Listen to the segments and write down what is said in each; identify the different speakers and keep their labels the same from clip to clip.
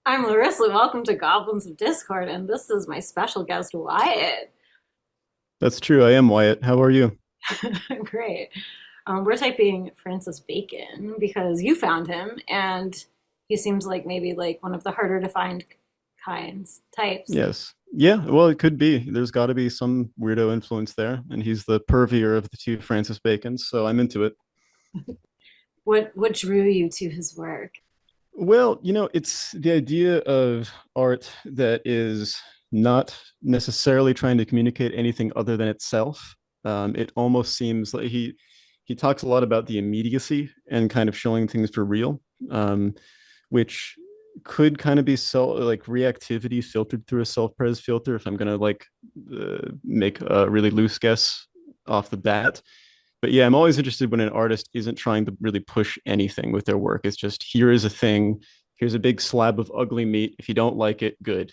Speaker 1: I'm Larissa. Welcome to Goblins of Discord, and this is my special guest, Wyatt.
Speaker 2: That's true. I am Wyatt. How are you?
Speaker 1: Great. We're typing Francis Bacon because you found him, and he seems like maybe like one of the harder to find types.
Speaker 2: Yes. Yeah, well, it could be. There's got to be some weirdo influence there, and he's the pervier of the two Francis Bacons, so I'm into it.
Speaker 1: What drew you to his work?
Speaker 2: Well, it's the idea of art that is not necessarily trying to communicate anything other than itself. It almost seems like he talks a lot about the immediacy and kind of showing things for real, which could kind of be like reactivity filtered through a self-pres filter. If I'm gonna like make a really loose guess off the bat, but yeah, I'm always interested when an artist isn't trying to really push anything with their work. It's just here is a thing, here's a big slab of ugly meat. If you don't like it, good.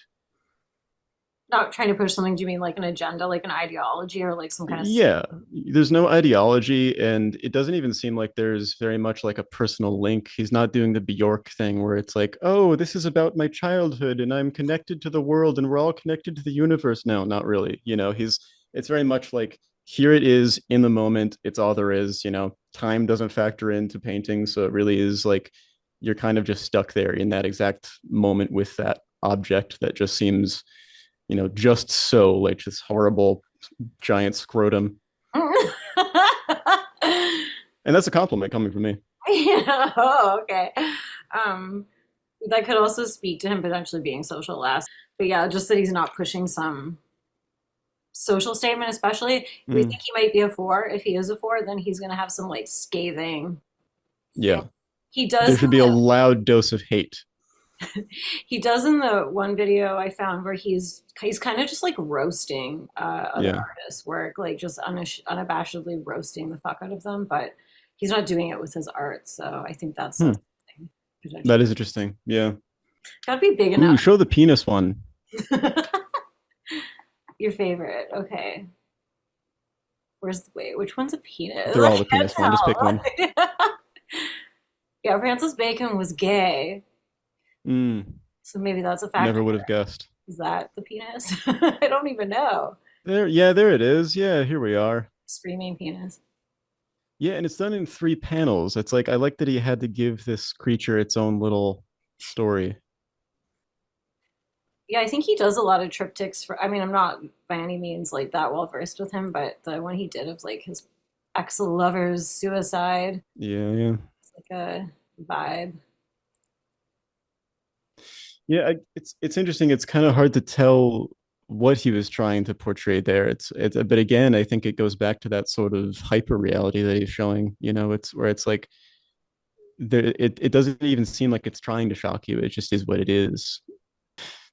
Speaker 1: Not trying to push something. Do you mean like an agenda, like an ideology, or like some kind of?
Speaker 2: Yeah, there's no ideology, and it doesn't even seem like there's very much like a personal link. He's not doing the Bjork thing where it's like, oh, this is about my childhood and I'm connected to the world and we're all connected to the universe. No, not really. It's very much like here it is in the moment. It's all there is. Time doesn't factor into painting. So it really is like you're kind of just stuck there in that exact moment with that object that just seems, just so like this horrible giant scrotum. And that's a compliment coming from me.
Speaker 1: Yeah. Oh, okay. Um, that could also speak to him potentially being social last. But yeah, just that he's not pushing some social statement, especially if we
Speaker 2: Mm,
Speaker 1: think he might be a four. If he is a four, then he's gonna have some like scathing thing.
Speaker 2: yeah.
Speaker 1: He
Speaker 2: There
Speaker 1: does
Speaker 2: should be a loud dose of hate.
Speaker 1: he does in the one video I found where he's kind of just like roasting other
Speaker 2: Yeah.
Speaker 1: artists' work, like just unabashedly roasting the fuck out of them. But he's not doing it with his art, so I think that
Speaker 2: Hmm.
Speaker 1: says something
Speaker 2: That
Speaker 1: potentially.
Speaker 2: is interesting. Yeah.
Speaker 1: Got to be big
Speaker 2: Ooh,
Speaker 1: enough.
Speaker 2: show the penis one.
Speaker 1: Your favorite, okay. Wait, which one's a penis?
Speaker 2: They're
Speaker 1: I
Speaker 2: all the
Speaker 1: can't
Speaker 2: penis one. Just pick one.
Speaker 1: tell. Yeah, Francis Bacon was gay,
Speaker 2: Mm,
Speaker 1: so maybe that's a factor.
Speaker 2: never would have guessed.
Speaker 1: Is that the penis? I don't even know.
Speaker 2: There, yeah, there it is. Yeah, here we are.
Speaker 1: Screaming penis.
Speaker 2: Yeah, and it's done in three panels. It's like I like that he had to give this creature its own little story.
Speaker 1: Yeah, I think he does a lot of triptychs for. I mean, I'm not by any means like that well versed with him, but the one he did of like his ex lover's suicide,
Speaker 2: Yeah, yeah.
Speaker 1: it's like a vibe.
Speaker 2: Yeah, it's interesting. It's kind of hard to tell what he was trying to portray there. But again, I think it goes back to that sort of hyper reality that he's showing. It's where it's like it doesn't even seem like it's trying to shock you. It just is what it is.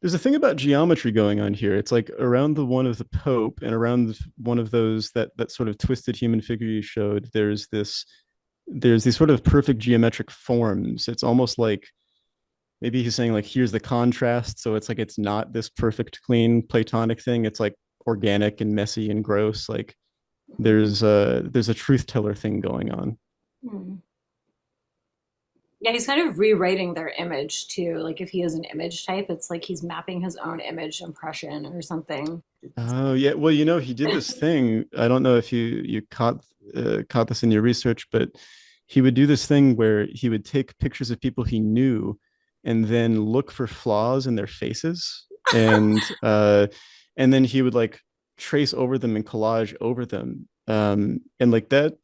Speaker 2: There's a thing about geometry going on here. It's like around the one of the Pope and around one of those that sort of twisted human figure you showed. There's these sort of perfect geometric forms. It's almost like maybe he's saying like here's the contrast, so it's like it's not this perfect clean platonic thing. It's like organic and messy and gross. Like there's a truth teller thing going on.
Speaker 1: Hmm. Yeah, he's kind of rewriting their image too. Like if he is an image type, it's like he's mapping his own image impression or something.
Speaker 2: Oh yeah, well he did this thing. I don't know if you caught this in your research, but he would do this thing where he would take pictures of people he knew and then look for flaws in their faces, and then he would like trace over them and collage over them. And like that,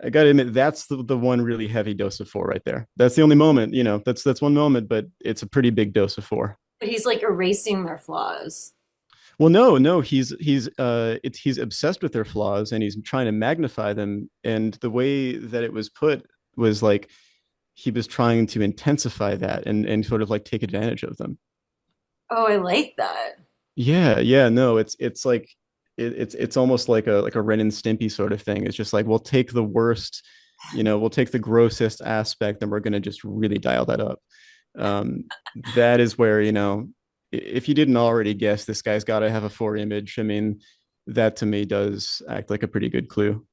Speaker 2: I gotta admit, that's the one really heavy dose of four right there. That's the only moment, that's one moment, but it's a pretty big dose of four.
Speaker 1: But he's like erasing their flaws.
Speaker 2: Well, no, he's obsessed with their flaws and he's trying to magnify them. And the way that it was put was like he was trying to intensify that and sort of like take advantage of them.
Speaker 1: Oh, I like that.
Speaker 2: Yeah, yeah, no, it's like it's almost like a Ren and Stimpy sort of thing. It's just like we'll take the worst, we'll take the grossest aspect and we're gonna just really dial that up. Um, that is where, if you didn't already guess, this guy's got to have a four image. I mean, that to me does act like a pretty good clue.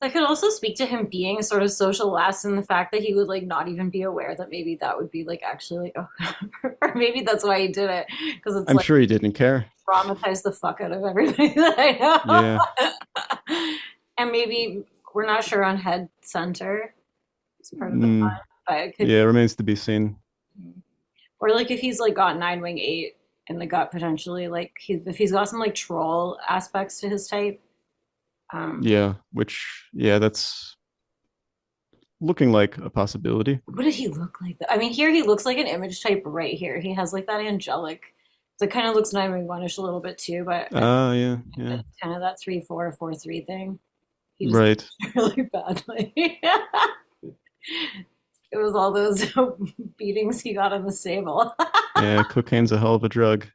Speaker 1: That could also speak to him being sort of social last and the fact that he would like not even be aware that maybe that would be like actually like oh or maybe that's why he did it because it's
Speaker 2: I'm
Speaker 1: like
Speaker 2: sure he didn't care.
Speaker 1: traumatize the fuck out of everybody that
Speaker 2: Yeah.
Speaker 1: I know. And maybe we're not sure on head center. It's part of the
Speaker 2: Mm,
Speaker 1: plot, but it could
Speaker 2: yeah,
Speaker 1: be,
Speaker 2: remains to be seen.
Speaker 1: or like if he's like got nine wing eight in the gut potentially, like if he's got some like troll aspects to his type.
Speaker 2: Yeah, which yeah, that's looking like a possibility.
Speaker 1: What did he look like? I mean, here he looks like an image type right here. He has like that angelic. It kind of looks nine wing one-ish a little bit too, but I
Speaker 2: Ah, yeah,
Speaker 1: think
Speaker 2: yeah.
Speaker 1: it's kind of that 3-4-4-3 thing. He just
Speaker 2: Right.
Speaker 1: really badly. It was all those beatings he got in the stable.
Speaker 2: Yeah, cocaine's a hell of a drug.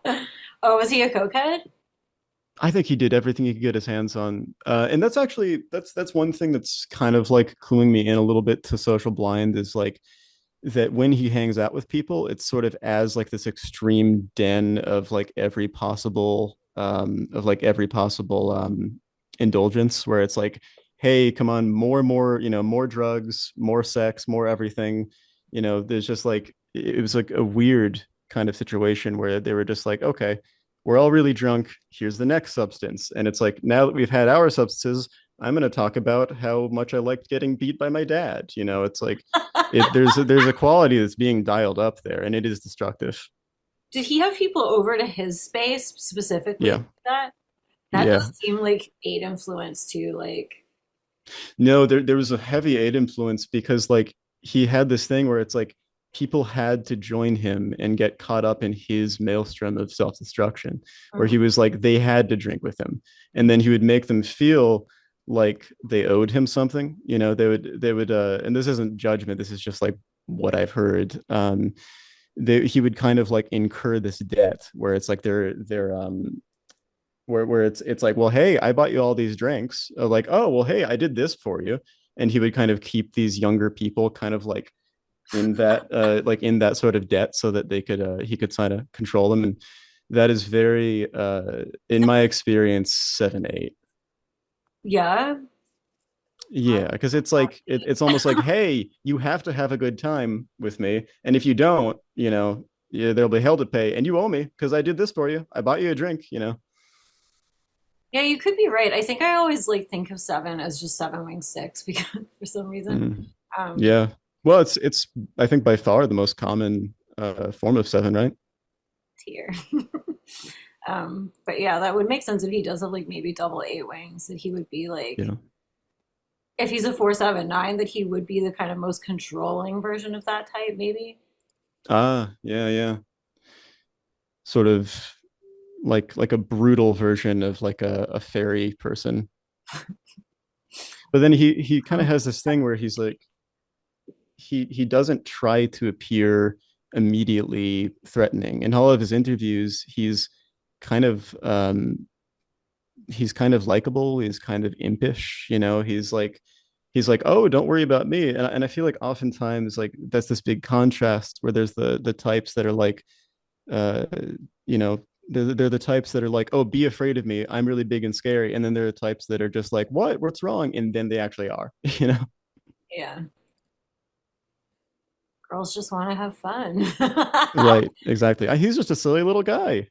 Speaker 1: Oh, was he a cokehead?
Speaker 2: I think he did everything he could get his hands on. And that's actually that's one thing that's kind of like cluing me in a little bit to social blind is like that when he hangs out with people, it's sort of as like this extreme den of like every possible indulgence where it's like, hey, come on, more and more, more drugs, more sex, more everything. There's just like it was like a weird kind of situation where they were just like, okay, we're all really drunk. Here's the next substance. And it's like, now that we've had our substances, I'm going to talk about how much I liked getting beat by my dad. It's like, there's a quality that's being dialed up there, and it is destructive.
Speaker 1: Did he have people over to his space specifically
Speaker 2: Yeah,
Speaker 1: for that? That
Speaker 2: yeah.
Speaker 1: does seem like aid influence too. Like,
Speaker 2: No, there was a heavy aid influence because like he had this thing where it's like people had to join him and get caught up in his maelstrom of self-destruction, where
Speaker 1: mm,
Speaker 2: he was like they had to drink with him, and then he would make them feel like they owed him something. They would and this isn't judgment, this is just like what I've heard. He would kind of like incur this debt where it's like they're where it's like, well, hey, I bought you all these drinks. Like, oh, well, hey, I did this for you. And he would kind of keep these younger people kind of like in that sort of debt so that he could kind of control them. And that is very in my experience 7-8.
Speaker 1: yeah.
Speaker 2: Yeah, because it's like it's almost like, hey, you have to have a good time with me, and if you don't, yeah, there'll be hell to pay, and you owe me because I did this for you. I bought you a drink.
Speaker 1: Yeah, you could be right. I think I always like think of seven as just seven wing six because for some reason.
Speaker 2: Mm.
Speaker 1: Um,
Speaker 2: Yeah. Well, it's I think by far the most common form of seven, right?
Speaker 1: tier. But yeah, that would make sense if he does have like maybe double eight wings, that he would be like
Speaker 2: Yeah.
Speaker 1: if he's a 4-7-9, that he would be the kind of most controlling version of that type, maybe.
Speaker 2: Ah, yeah, yeah. Sort of like a brutal version of like a fairy person. But then he kind of has this thing where he's like he doesn't try to appear immediately threatening. In all of his interviews, kind of um he's kind of likable, he's kind of impish, he's like, oh, don't worry about me. And I feel like oftentimes like that's this big contrast where there's the types that are like uh you know they're the types that are like, oh, be afraid of me, I'm really big and scary, and then there are types that are just like, what's wrong, and then they actually are.
Speaker 1: Yeah. Girls just want to have fun.
Speaker 2: Right, exactly. He's just a silly little guy.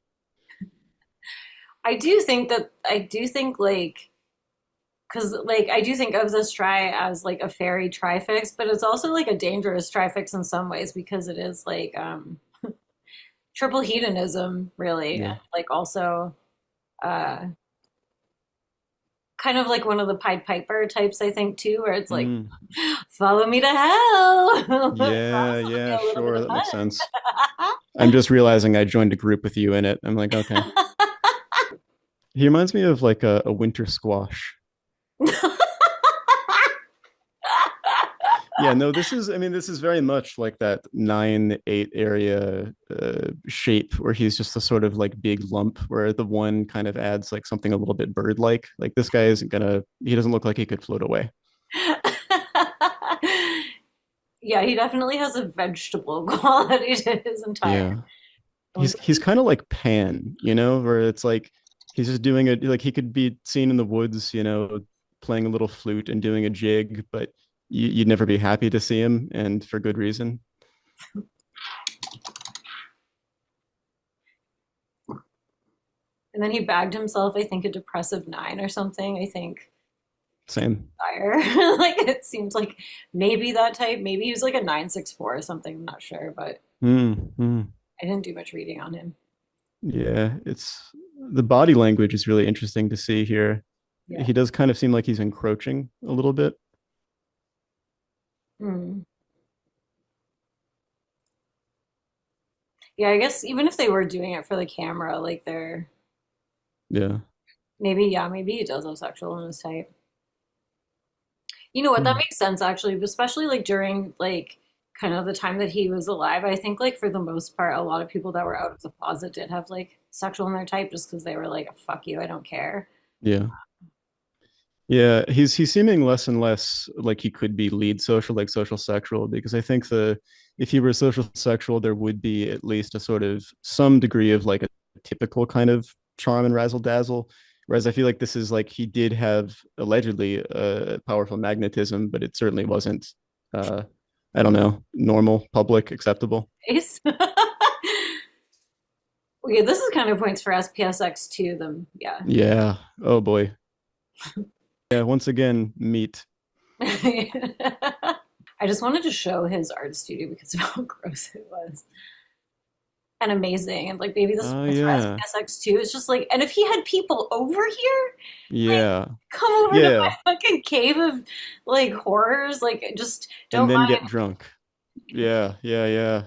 Speaker 1: I do think like because like I do think of this try as like a fairy trifix, but it's also like a dangerous trifix in some ways because it is like triple hedonism, really, and
Speaker 2: Yeah.
Speaker 1: like also uh kind of like one of the Pied Piper types, I think too, where it's like
Speaker 2: Mm.
Speaker 1: follow me to hell. Promise
Speaker 2: Yeah,
Speaker 1: I'll give
Speaker 2: yeah,
Speaker 1: you a little bit
Speaker 2: sure,
Speaker 1: of
Speaker 2: that makes sense.
Speaker 1: fun.
Speaker 2: I'm just realizing I joined a group with you in it. I'm like, okay. He reminds me of like a winter squash. Yeah, no, this is very much like that 9-8 area shape where he's just a sort of like big lump where the one kind of adds like something a little bit bird-like. Like this guy he doesn't look like he could float away.
Speaker 1: Yeah, he definitely has a vegetable quality to his entire.
Speaker 2: Yeah. He's kind of like Pan, where it's like he's just doing it like he could be seen in the woods, playing a little flute and doing a jig, but you'd never be happy to see him, and for good reason.
Speaker 1: And then he bagged himself, I think, a depressive 9 or something. I think
Speaker 2: Same.
Speaker 1: fire. Like it seems like maybe that type. Maybe he was like a 964 or something. I'm not sure, but
Speaker 2: Mm.
Speaker 1: I didn't do much reading on him.
Speaker 2: Yeah, it's the body language is really interesting to see here.
Speaker 1: Yeah.
Speaker 2: He does kind of seem like he's encroaching a little bit.
Speaker 1: Hmm. Yeah, I guess even if they were doing it for the camera, like they're
Speaker 2: Yeah.
Speaker 1: maybe, yeah, maybe he does have sexual in his type. You know what? That
Speaker 2: Hmm.
Speaker 1: makes sense actually, especially like during like kind of the time that he was alive. I think like for the most part, a lot of people that were out of the closet did have like sexual in their type just because they were like, "Fuck you, I don't care."
Speaker 2: Yeah. Yeah, he's seeming less and less like he could be lead social, like social sexual, because I think the if he were social sexual, there would be at least a sort of some degree of like a typical kind of charm and razzle dazzle. Whereas I feel like this is like he did have allegedly a powerful magnetism, but it certainly wasn't uh I don't know, normal, public, acceptable.
Speaker 1: Face. Okay, this is kind of points for SPSX too. Them, yeah.
Speaker 2: Yeah. Oh boy. Yeah, once again, meat.
Speaker 1: I just wanted to show his art studio because of how gross it was and amazing. And like maybe this
Speaker 2: Oh
Speaker 1: points for
Speaker 2: yeah.
Speaker 1: SPSX too. It's just like, and if he had people over here, like
Speaker 2: Yeah.
Speaker 1: come over to
Speaker 2: Yeah.
Speaker 1: my fucking cave of like horrors, like just
Speaker 2: And
Speaker 1: don't
Speaker 2: then
Speaker 1: mind.
Speaker 2: get drunk. Yeah, yeah, yeah.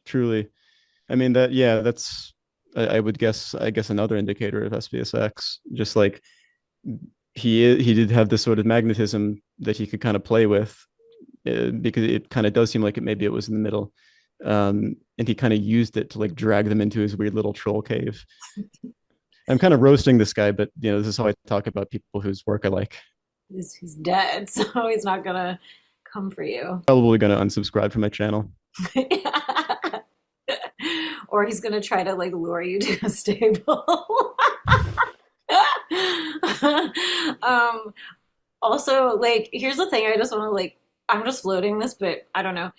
Speaker 2: Truly. I mean that yeah, that's I would guess I guess another indicator of SPSX. Just like he did have this sort of magnetism that he could kind of play with because it kind of does seem like it maybe it was in the middle. And he kind of used it to like drag them into his weird little troll cave. I'm kind of roasting this guy, but you know, this is how I talk about people whose work I like.
Speaker 1: He's dead, so he's not gonna come for you.
Speaker 2: Probably gonna unsubscribe from my channel.
Speaker 1: Or he's gonna try to like lure you to a stable. um, also, like, here's the thing. I just want to like, I'm just floating this, but I don't know.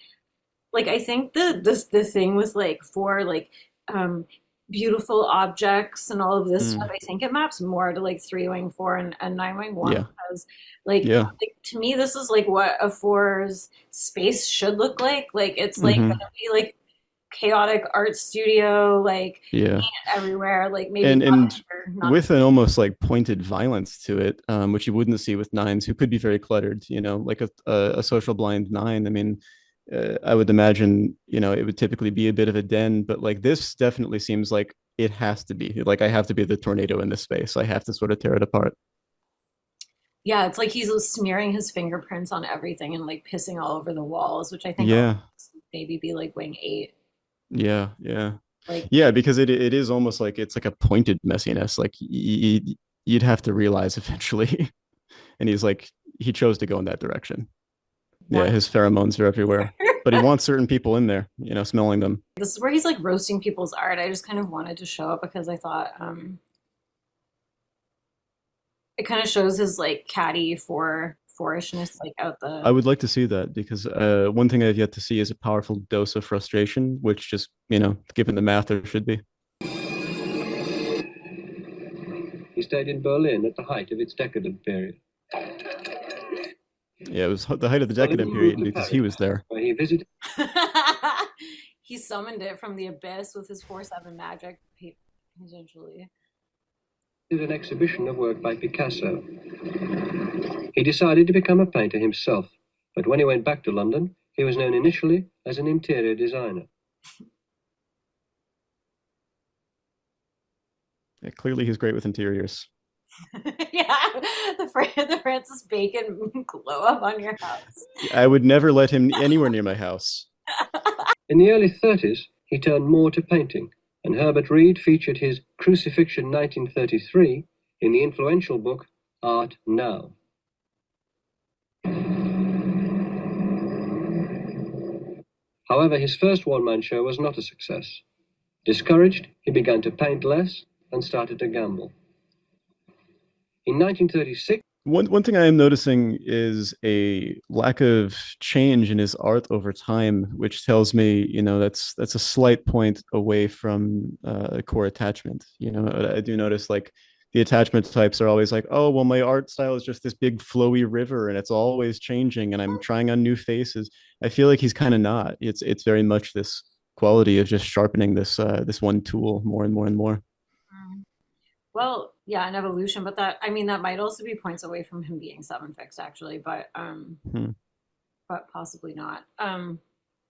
Speaker 1: Like, I think the thing with like for like um beautiful objects and all of this stuff,
Speaker 2: Mm,
Speaker 1: I think it maps more to like three wing four and nine wing one
Speaker 2: yeah,
Speaker 1: because
Speaker 2: yeah.
Speaker 1: to me this is like what a four's space should look like. Like it's like
Speaker 2: Hmm.
Speaker 1: gonna be like chaotic art studio, like
Speaker 2: Yeah.
Speaker 1: everywhere, like maybe
Speaker 2: And
Speaker 1: not
Speaker 2: with an almost like pointed violence to it, which you wouldn't see with nines, who could be very cluttered. You know, like a social blind nine. I mean, I would imagine you know it would typically be a bit of a den, but like this definitely seems like it has to be. Like I have to be the tornado in this space. I have to sort of tear it apart.
Speaker 1: yeah, it's like he's smearing his fingerprints on everything and like pissing all over the walls, which I think also
Speaker 2: Yeah,
Speaker 1: maybe be like wing eight.
Speaker 2: yeah, yeah,
Speaker 1: Like,
Speaker 2: yeah. Because it is almost like it's like a pointed messiness. Like you'd have to realize eventually. And he's like he chose to go in that direction. Yeah,
Speaker 1: want
Speaker 2: his pheromones are everywhere, but he wants certain people in there, you know, smelling them.
Speaker 1: this is where he's like roasting people's art. I just kind of wanted to show it because I thought it kind of shows his like catty fourishness like out
Speaker 2: I
Speaker 1: the
Speaker 2: would like to see that because one thing I've yet to see is a powerful dose of frustration, which just, you know, given the math, there should be.
Speaker 3: He stayed in Berlin at the height of its decadent period.
Speaker 2: Yeah, it was the height of the
Speaker 3: Berlin
Speaker 2: decadent
Speaker 3: moved
Speaker 2: period
Speaker 3: to
Speaker 2: because he
Speaker 3: Paris,
Speaker 2: was there.
Speaker 3: where he visited
Speaker 1: he summoned it from the abyss with his 4/7 magic essentially.
Speaker 3: an exhibition of work by Picasso. He decided to become a painter himself, but when he went back to London, he was known initially as an interior designer.
Speaker 2: Yeah, clearly, he's great with interiors.
Speaker 1: Yeah, the Francis Bacon glow up on your house.
Speaker 2: I would never let him anywhere near my house.
Speaker 3: In the early 30s, he turned more to painting, and Herbert Reed featured his Crucifixion 1933 in the influential book Art Now. However, his first one-man show was not a success. Discouraged, he began to paint less and started to gamble. In 1936,
Speaker 2: One thing I am noticing is a lack of change in his art over time, which tells me, that's a slight point away from a core attachment. I do notice like the attachment types are always like, oh, well, my art style is just this big flowy river, and it's always changing, and I'm trying on new faces. I feel like he's kind of not. It's very much this quality of just sharpening this one tool more and more and more.
Speaker 1: Mm. Well, yeah, an evolution, but that I mean that might also be points away from him being seven fixed actually,
Speaker 2: Hmm.
Speaker 1: but possibly not.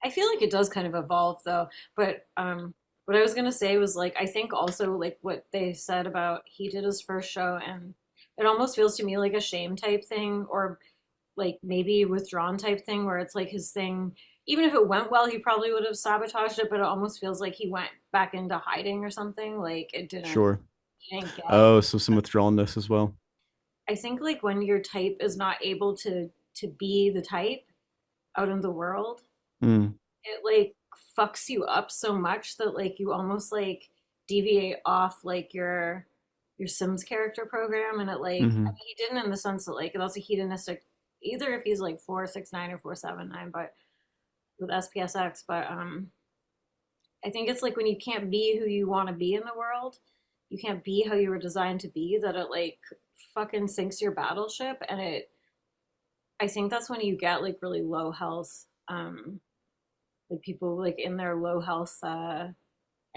Speaker 1: I feel like it does kind of evolve though, but what I was gonna say was like I think also like what they said about he did his first show and it almost feels to me like a shame type thing or like maybe withdrawn type thing where it's like his thing even if it went well he probably would have sabotaged it but it almost feels like he went back into hiding or something like it didn't
Speaker 2: Sure.
Speaker 1: he didn't get
Speaker 2: Oh, so some withdrawalness as well.
Speaker 1: I think like when your type is not able to be the type out in the world
Speaker 2: Mm,
Speaker 1: it like fucks you up so much that like you almost like deviate off like your Sims character program and it like I
Speaker 2: hmm
Speaker 1: mean, he didn't in the sense that like that's a hedonistic either if he's like 469 or 479 but with spsx but I think it's like when you can't be who you want to be in the world you can't be how you were designed to be that it like fucking sinks your battleship and it I think that's when you get like really low health like people like in their low health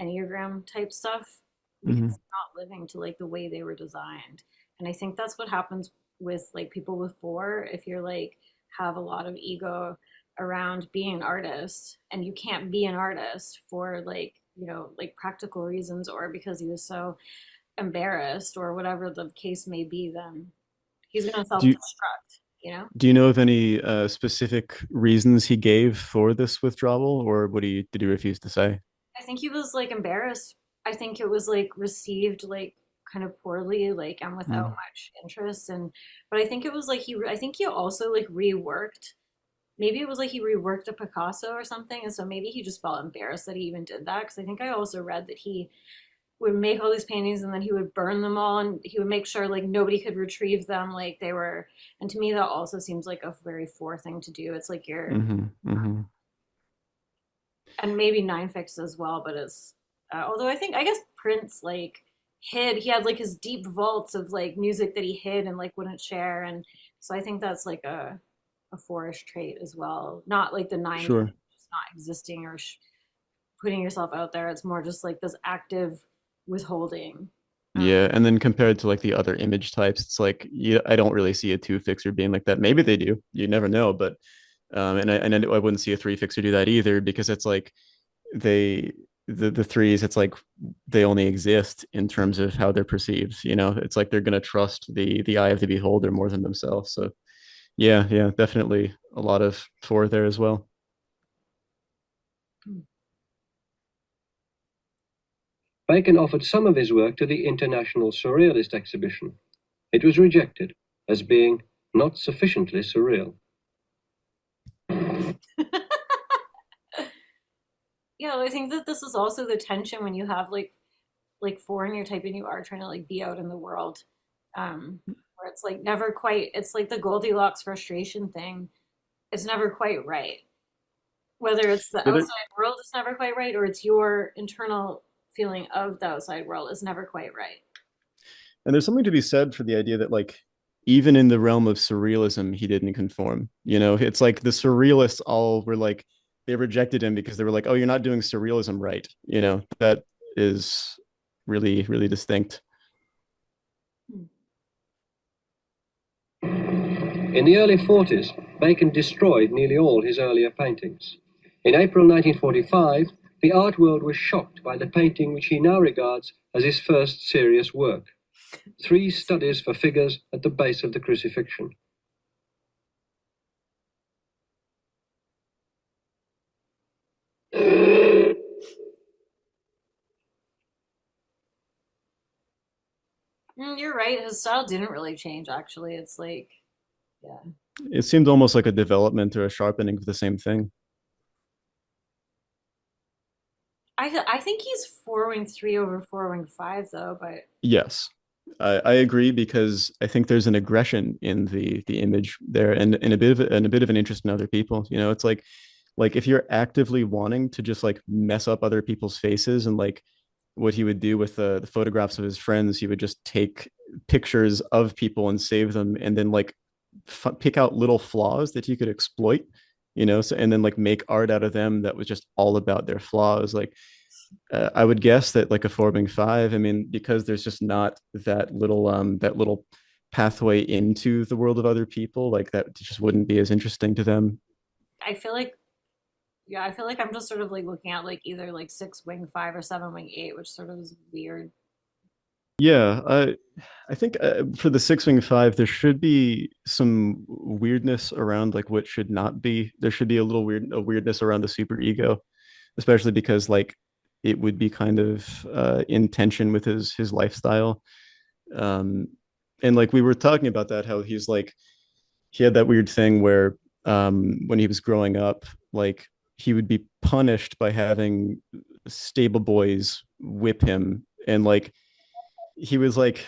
Speaker 1: enneagram type stuff because
Speaker 2: hmm
Speaker 1: they're not living to like the way they were designed and I think that's what happens with like people with four if you're like have a lot of ego around being an artist and you can't be an artist for like like practical reasons or because he was so embarrassed or whatever the case may be then he's going to
Speaker 2: Do you
Speaker 1: self-destruct.
Speaker 2: do you know of any specific reasons he gave for this withdrawal, or did he refuse to say?
Speaker 1: I think he was like embarrassed. I think it was like received like kind of poorly, like and without
Speaker 2: Mm,
Speaker 1: much interest. And but I think it was like I think he also like reworked. Maybe it was like he reworked a Picasso or something, and so maybe he just felt embarrassed that he even did that. Because I think I also read that he would make all these paintings and then he would burn them all, and he would make sure like nobody could retrieve them, like they were. And to me, that also seems like a very four thing to do. It's like you're
Speaker 2: hmm
Speaker 1: and maybe Nine Fix as well. But it's although I guess Prince like hid he had like his deep vaults of like music that he hid and like wouldn't share, and so I think that's like a fourish trait as well. Not like the nine
Speaker 2: Sure.
Speaker 1: just not existing or putting yourself out there. It's more just like this active withholding.
Speaker 2: Yeah, and then compared to like the other image types, it's like I don't really see a two fixer being like that. Maybe they do. You never know, but I wouldn't see a three fixer do that either because it's like they the threes. It's like they only exist in terms of how they're perceived. It's like they're gonna trust the eye of the beholder more than themselves. So yeah, yeah, definitely a lot of four there as well.
Speaker 3: Bacon offered some of his work to the International Surrealist Exhibition. It was rejected as being not sufficiently surreal.
Speaker 1: Yeah, I think that this is also the tension when you have like four in your type and you are trying to like be out in the world where it's like never quite it's like the Goldilocks frustration thing it's never quite right whether it's the
Speaker 2: Yeah,
Speaker 1: outside world is never quite right or it's your internal feeling of the outside world is never quite right.
Speaker 2: and there's something to be said for the idea that like even in the realm of surrealism he didn't conform. It's like the surrealists all were like they rejected him because they were like, oh, you're not doing surrealism right. That is really really distinct.
Speaker 3: In the early 40s, Bacon destroyed nearly all his earlier paintings. In April 1945, the art world was shocked by the painting which he now regards as his first serious work, Three Studies for Figures at the Base of the Crucifixion.
Speaker 1: You're right his style didn't really change actually it's like yeah
Speaker 2: It seemed almost like a development or a sharpening of the same thing.
Speaker 1: I think he's 4 wing 3 over 4 wing 5 though but
Speaker 2: Yes. I agree because I think there's an aggression in the image there, and a bit of an interest in other people. You know, it's like if you're actively wanting to just like mess up other people's faces, and like what he would do with the photographs of his friends, he would just take pictures of people and save them, and then like pick out little flaws that he could exploit. You know, so and then like make art out of them that was just all about their flaws. Like I would guess that like a forming five, I mean, because there's just not that little pathway into the world of other people, like that just wouldn't be as interesting to them.
Speaker 1: I feel like yeah, I feel like I'm just sort of like looking at like either like six wing five or seven wing eight, which sort of is weird.
Speaker 2: Yeah, I think for the six wing five, there should be some weirdness around like what should not be. There should be a weirdness around the super ego, especially because like it would be kind of in tension with his lifestyle. Um, and like we were talking about that, how he's like he had that weird thing where when he was growing up, like he would be punished by having stable boys whip him, and he was like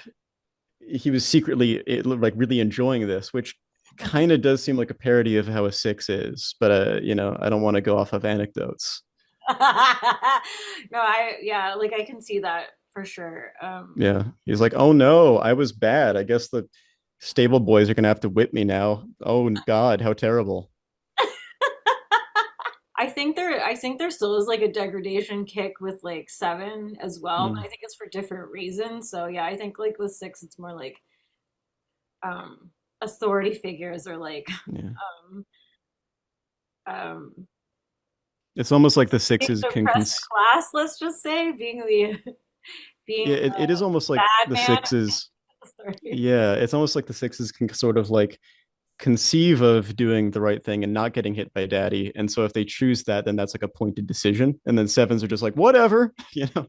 Speaker 2: he was secretly like really enjoying this, which kind of does seem like a parody of how a six is. But you know, I don't want to go off of anecdotes.
Speaker 1: No, I yeah, like I can see that for sure.
Speaker 2: Yeah, he's like, oh no, I was bad. I guess the stable boys are gonna have to whip me now. Oh God, how terrible.
Speaker 1: I think there still is like a degradation kick with like seven as well, but I
Speaker 2: Mm,
Speaker 1: think it's for different reasons. So yeah, I think like with six it's more like authority figures or like
Speaker 2: yeah,
Speaker 1: um um
Speaker 2: it's almost like the
Speaker 1: being
Speaker 2: sixes
Speaker 1: the
Speaker 2: can
Speaker 1: oppressed class, let's just say, being the being
Speaker 2: yeah, it is almost like
Speaker 1: bad
Speaker 2: the
Speaker 1: man.
Speaker 2: sixes.
Speaker 1: Sorry.
Speaker 2: Yeah, it's almost like the sixes can sort of like conceive of doing the right thing and not getting hit by daddy. And so if they choose that, then that's like a pointed decision. And then sevens are just like, whatever, you know?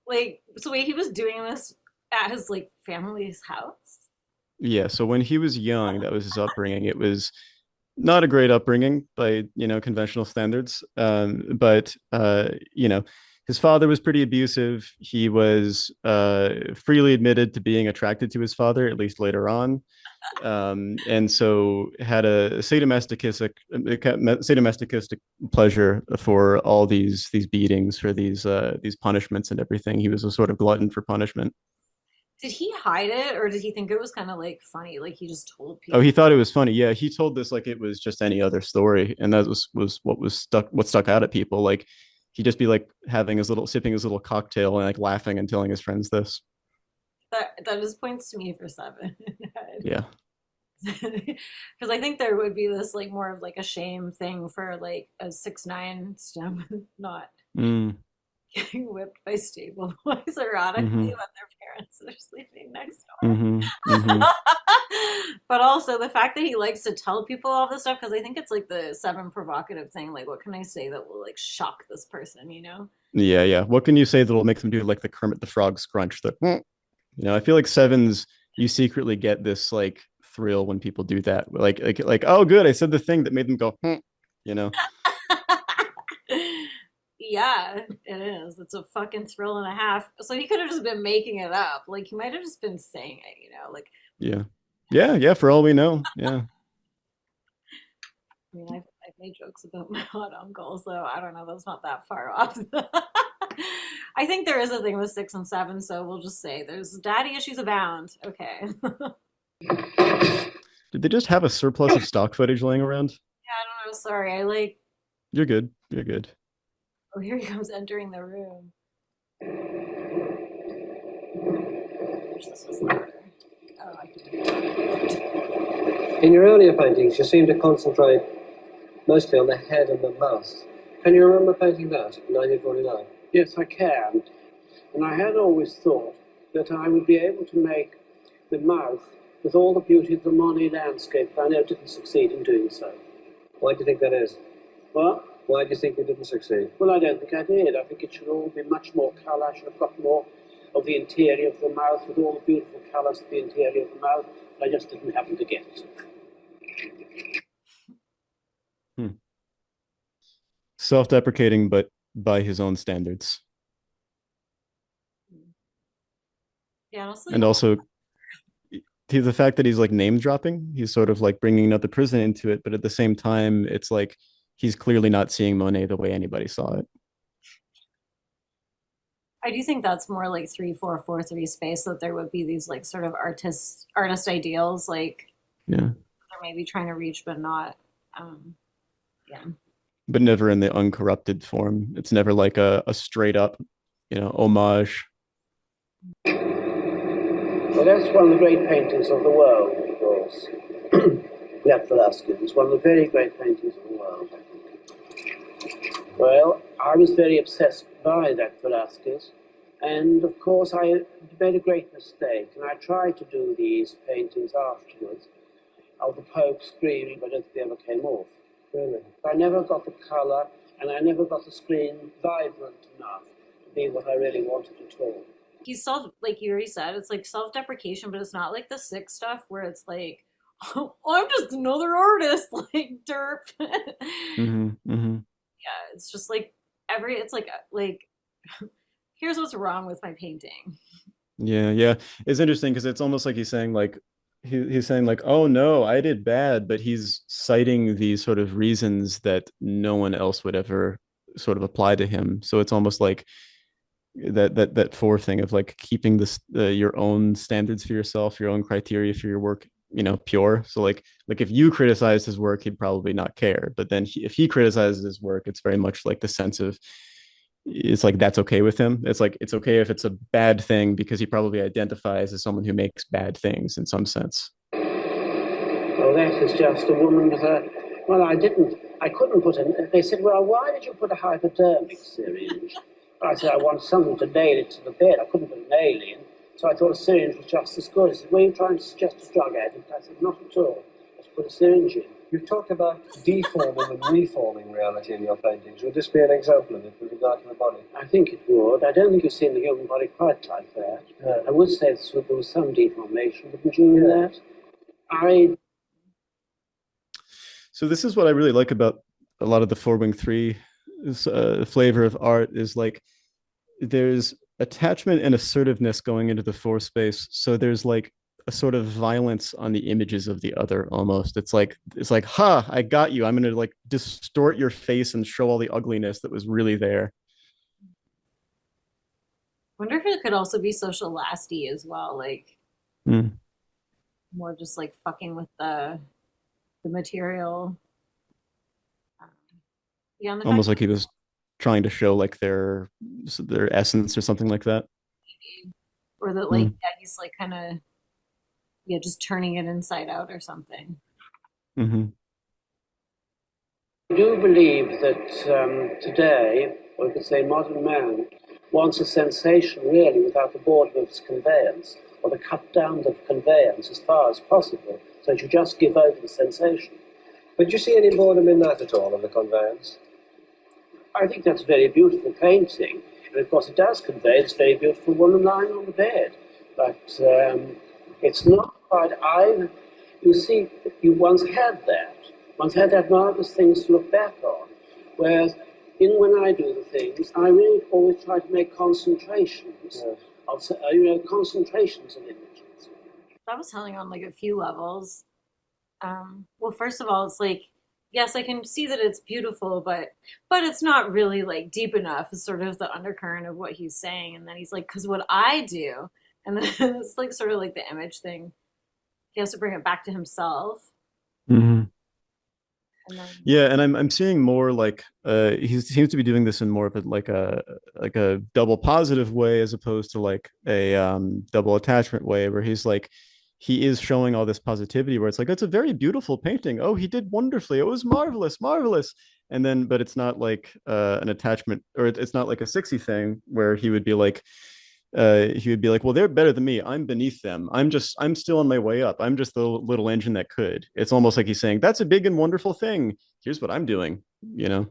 Speaker 1: Like so wait, he was doing this at his like family's house?
Speaker 2: Yeah. So when he was young, that was his upbringing. It was not a great upbringing by, you know, conventional standards. But you know, his father was pretty abusive. He was freely admitted to being attracted to his father, at least later on. And so had a sadomasochistic pleasure for all these beatings, for these punishments and everything. He was a sort of glutton for punishment.
Speaker 1: Did he hide it or did he think it was kind of like funny? Like he just told
Speaker 2: Oh, he
Speaker 1: people.
Speaker 2: thought it was funny. Yeah, he told this like it was just any other story, and that was what stuck out at people. Like he'd just be like having his little sipping his little cocktail and like laughing and telling his friends this.
Speaker 1: That just points to me for seven.
Speaker 2: Yeah.
Speaker 1: Because I think there would be this like more of like a shame thing for like a 6'9" stem not
Speaker 2: Mm,
Speaker 1: getting whipped by stable boys erotically
Speaker 2: mm-hmm,
Speaker 1: when their parents are sleeping next
Speaker 2: mm-hmm,
Speaker 1: door.
Speaker 2: mm-hmm.
Speaker 1: But also the fact that he likes to tell people all this stuff, because I think it's like the seven provocative thing. Like, what can I say that will like shock this person, you know?
Speaker 2: Yeah, yeah. What can you say that'll make them do like the Kermit the Frog scrunch? You know, I feel like sevens, you secretly get this like thrill when people do that. Like, oh, good, I said the thing that made them go, you know.
Speaker 1: Yeah, it is. It's a fucking thrill and a half. So he could have just been making it up. Like he might have just been saying it, you know? Like,
Speaker 2: Yeah, yeah, yeah. For all we know, yeah,
Speaker 1: I mean, I've made jokes about my hot uncle, so I don't know. That's not that far off. I think there is a thing with six and seven, so we'll just say there's daddy issues abound. Okay.
Speaker 2: did they just have a surplus of stock footage laying around?
Speaker 1: Yeah, I don't know. Sorry. I like.
Speaker 2: You're good. You're good.
Speaker 1: Oh, here he comes entering the room. I wish this was louder. Oh, I can.
Speaker 3: In your earlier paintings, you seem to concentrate mostly on the head and the mouth. Can you remember painting that in 1949?
Speaker 4: Yes, I can. And I had always thought that I would be able to make the mouth with all the beauty of the Monet landscape, but I know I didn't succeed in doing so.
Speaker 3: Why do you think that is?
Speaker 4: Well,
Speaker 3: Why do you think you didn't succeed?
Speaker 4: well, I don't think I did. I think it should all be much more colour. I should have got more of the interior of the mouth with all the beautiful colours of the interior of the mouth. I just didn't happen to get it.
Speaker 2: Hmm. Self-deprecating, but by his own standards.
Speaker 1: Yeah, honestly,
Speaker 2: And also the fact that he's like name dropping, he's sort of like bringing another prison into it, but at the same time, it's like he's clearly not seeing Monet the way anybody saw it.
Speaker 1: I do think that's more like 3 4 4 3 space, that there would be these like sort of artist ideals, like
Speaker 2: Yeah,
Speaker 1: they're maybe trying to reach but not. Um, yeah.
Speaker 2: but never in the uncorrupted form. It's never like a straight up, homage.
Speaker 4: Well, that's one of the great paintings of the world, of course. That Velasquez is one of the very great paintings of the world, I think. Well, I was very obsessed by that Velasquez, and of course I made a great mistake, and I tried to do these paintings afterwards of the Pope screaming, but I don't think they ever came off. Really? I never got the colour, and I never got the screen vibrant enough to be what I really wanted at all.
Speaker 1: He's like you already said, it's like self-deprecation, but it's not like the sick stuff where it's like, oh, I'm just another artist, like derp.
Speaker 2: Mm-hmm, mm-hmm.
Speaker 1: Yeah, it's just like it's like here's what's wrong with my painting.
Speaker 2: Yeah, yeah. It's interesting because it's almost like he's saying like he's saying like, oh no, I did bad, but he's citing these sort of reasons that no one else would ever sort of apply to him. So it's almost like that four thing of like keeping this your own standards for yourself, your own criteria for your work, pure. So like if you criticize his work, he'd probably not care. But then if he criticizes his work, it's very much like the sense of it's like that's okay with him. It's like it's okay if it's a bad thing because he probably identifies as someone who makes bad things in some sense.
Speaker 4: Well, that is just a woman with a. Well, I couldn't put in. They said, well, why did you put a hypodermic syringe? I said, I want something to nail it to the bed. I couldn't put an alien. So I thought a syringe was just as good. He said, were you trying to suggest a drug addict? I said, not at all. Let's put a syringe in.
Speaker 3: You've talked about deforming and reforming reality in your paintings. Would this be an example of it with regard to the body?
Speaker 4: I think it would. I don't think you've seen the human body quite like that. I would say there was some deformation, wouldn't you, in that?
Speaker 2: So this is what I really like about a lot of the 4w3 flavor of art is like there's attachment and assertiveness going into the four space. So there's like a sort of violence on the images of the other almost. It's like, ha, I got you. I'm going to like distort your face and show all the ugliness that was really there.
Speaker 1: Wonder if it could also be social lasty as well, like more just like fucking with the material. Yeah, and the
Speaker 2: Almost
Speaker 1: fact
Speaker 2: like he was trying to show like their essence or something like that.
Speaker 1: or that like yeah, he's like kind of just turning it inside out or something.
Speaker 2: Mm-hmm.
Speaker 4: I do believe that today, or we could say modern man, wants a sensation really without the boredom of its conveyance, or to cut down the conveyance as far as possible, so that you just give over the sensation.
Speaker 3: But do you see any boredom in that at all, in the conveyance?
Speaker 4: I think that's a very beautiful painting, and of course it does convey this very beautiful woman lying on the bed, but it's not quite. You see, you once had that marvelous things to look back on, whereas when I do the things, I really always try to make concentrations of concentrations of images.
Speaker 1: I was telling on like a few levels. Well, first of all, it's like yes, I can see that it's beautiful, but it's not really like deep enough. Is sort of the undercurrent of what he's saying, and then he's like, because what I do, and then it's like sort of like the image thing. He has to bring it back to himself.
Speaker 2: Mm-hmm.
Speaker 1: And then,
Speaker 2: yeah, and I'm seeing more like he seems to be doing this in more of a double positive way as opposed to like a double attachment way where he's like he is showing all this positivity where it's like it's a very beautiful painting. Oh, he did wonderfully. It was marvelous, marvelous. And then but it's not like an attachment or it's not like a 60 thing where he would be like, well, they're better than me. I'm beneath them. I'm still on my way up. I'm just the little engine that could. It's almost like he's saying, that's a big and wonderful thing. Here's what I'm doing,
Speaker 1: Yeah.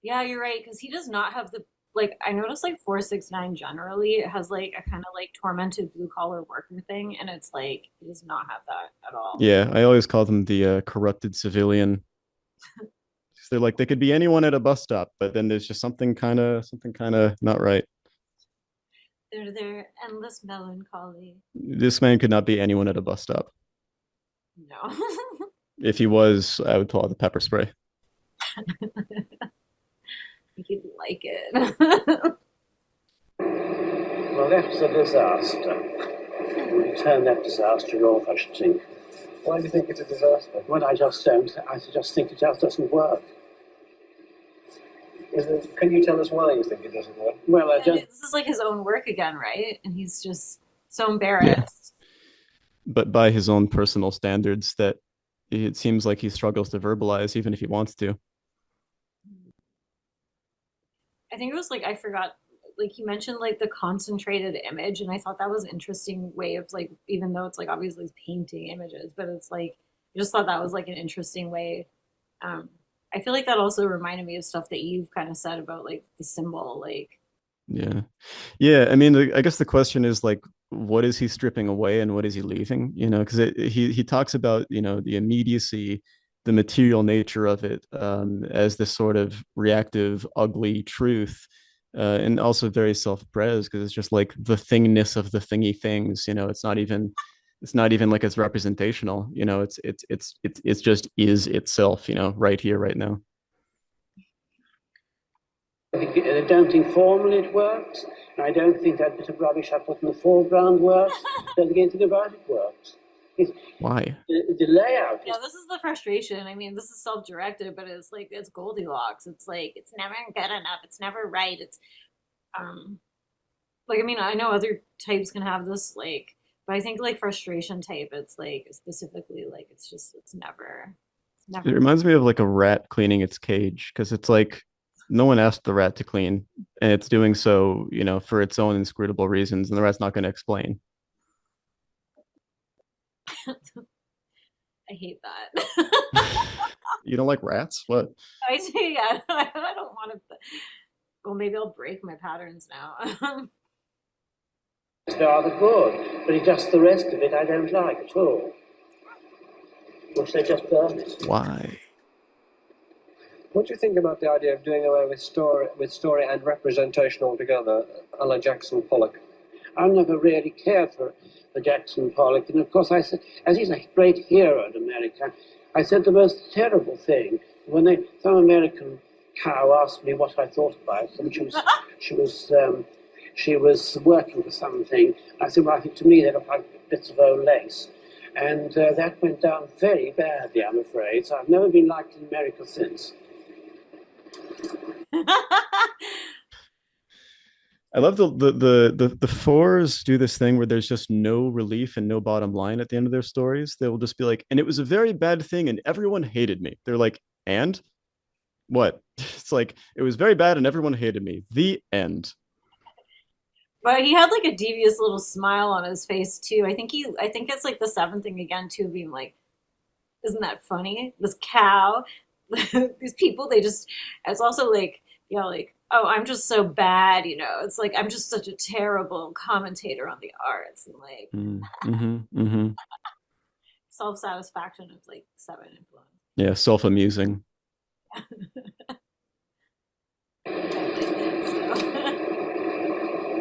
Speaker 1: Yeah, you're right. Because he does not have the, like, I noticed like 469 generally, it has like a kind of like tormented blue collar worker thing. And it's like, he does not have that at all.
Speaker 2: Yeah, I always call them the corrupted civilian. They're like, they could be anyone at a bus stop, but then there's just something kind of not right.
Speaker 1: They're their endless melancholy.
Speaker 2: This man could not be anyone at a bus stop.
Speaker 1: No.
Speaker 2: If he was, I would pull out the pepper spray.
Speaker 1: You'd like it.
Speaker 4: Well, that was a disaster. We turn that disaster off, I should think.
Speaker 3: Why do you think it's a disaster?
Speaker 4: Well, I just don't. I just think it just doesn't work.
Speaker 3: Can you tell us why you think it doesn't work?
Speaker 4: Well, I
Speaker 1: And
Speaker 4: don't.
Speaker 1: this is like his own work again, right? And he's just so
Speaker 2: Yeah.
Speaker 1: embarrassed.
Speaker 2: But by his own personal standards that it seems like he struggles to verbalize even if he wants to.
Speaker 1: I think it was like I forgot like you mentioned like the concentrated image, and I thought that was an interesting way of like, even though it's like obviously it's painting images, but it's like I just thought that was like an interesting way. I feel like that also reminded me of stuff that you've kind of said about like the symbol, like
Speaker 2: Yeah. Yeah. I mean, I guess the question is like, what is he stripping away and what is he leaving? You know, because he talks about, you know, the immediacy, the material nature of it as this sort of reactive, ugly truth. And also very self-pres because it's just like the thingness of the thingy things, you know, it's not even like it's representational, you know, it's just is itself, you know, right here, right now.
Speaker 4: I don't think formally it works. And I don't think that bit of rubbish I put in the foreground works. I don't think anything about it works.
Speaker 2: Why?
Speaker 4: The layout
Speaker 1: yeah,
Speaker 4: is.
Speaker 1: this is the frustration. I mean, this is self-directed, but it's like it's Goldilocks. It's like it's never good enough. It's never right. It's um like I mean, I know other types can have this like, but I think like frustration type, it's like specifically like it's
Speaker 2: It
Speaker 1: never.
Speaker 2: reminds me of like a rat cleaning its cage because it's like no one asked the rat to clean and it's doing so, you know, for its own inscrutable reasons, and the rat's not going to explain.
Speaker 1: I hate that.
Speaker 2: You don't like rats? What?
Speaker 1: I do, yeah. I don't want to. Well, maybe I'll break my patterns now.
Speaker 4: Rather good, but it's just the rest of it I don't like at all. Which they just burn it.
Speaker 2: Why?
Speaker 3: What do you think about the idea of doing away with story and representation altogether, a la Jackson Pollock?
Speaker 4: I've never really cared for Jackson Pollock, and of course I said, as he's a great hero in America, I said the most terrible thing when some American cow asked me what I thought about it, and she was working for something. I said, well, I think to me they look like bits of old lace. And that went down very badly, I'm afraid. So I've never been liked in America since.
Speaker 2: I love the fours do this thing where there's just no relief and no bottom line at the end of their stories. They will just be like, and it was a very bad thing, and everyone hated me. They're like, and what? It's like it was very bad, and everyone hated me. The end.
Speaker 1: But he had like a devious little smile on his face too. I think it's like the seventh thing again too, being like, isn't that funny? This cow, these people, they just. It's also like, yeah, like, oh, I'm just so bad, you know. It's like I'm just such a terrible commentator on the arts, and like
Speaker 2: Mm-hmm.
Speaker 1: self satisfaction of like seven influence.
Speaker 2: Yeah, self-amusing.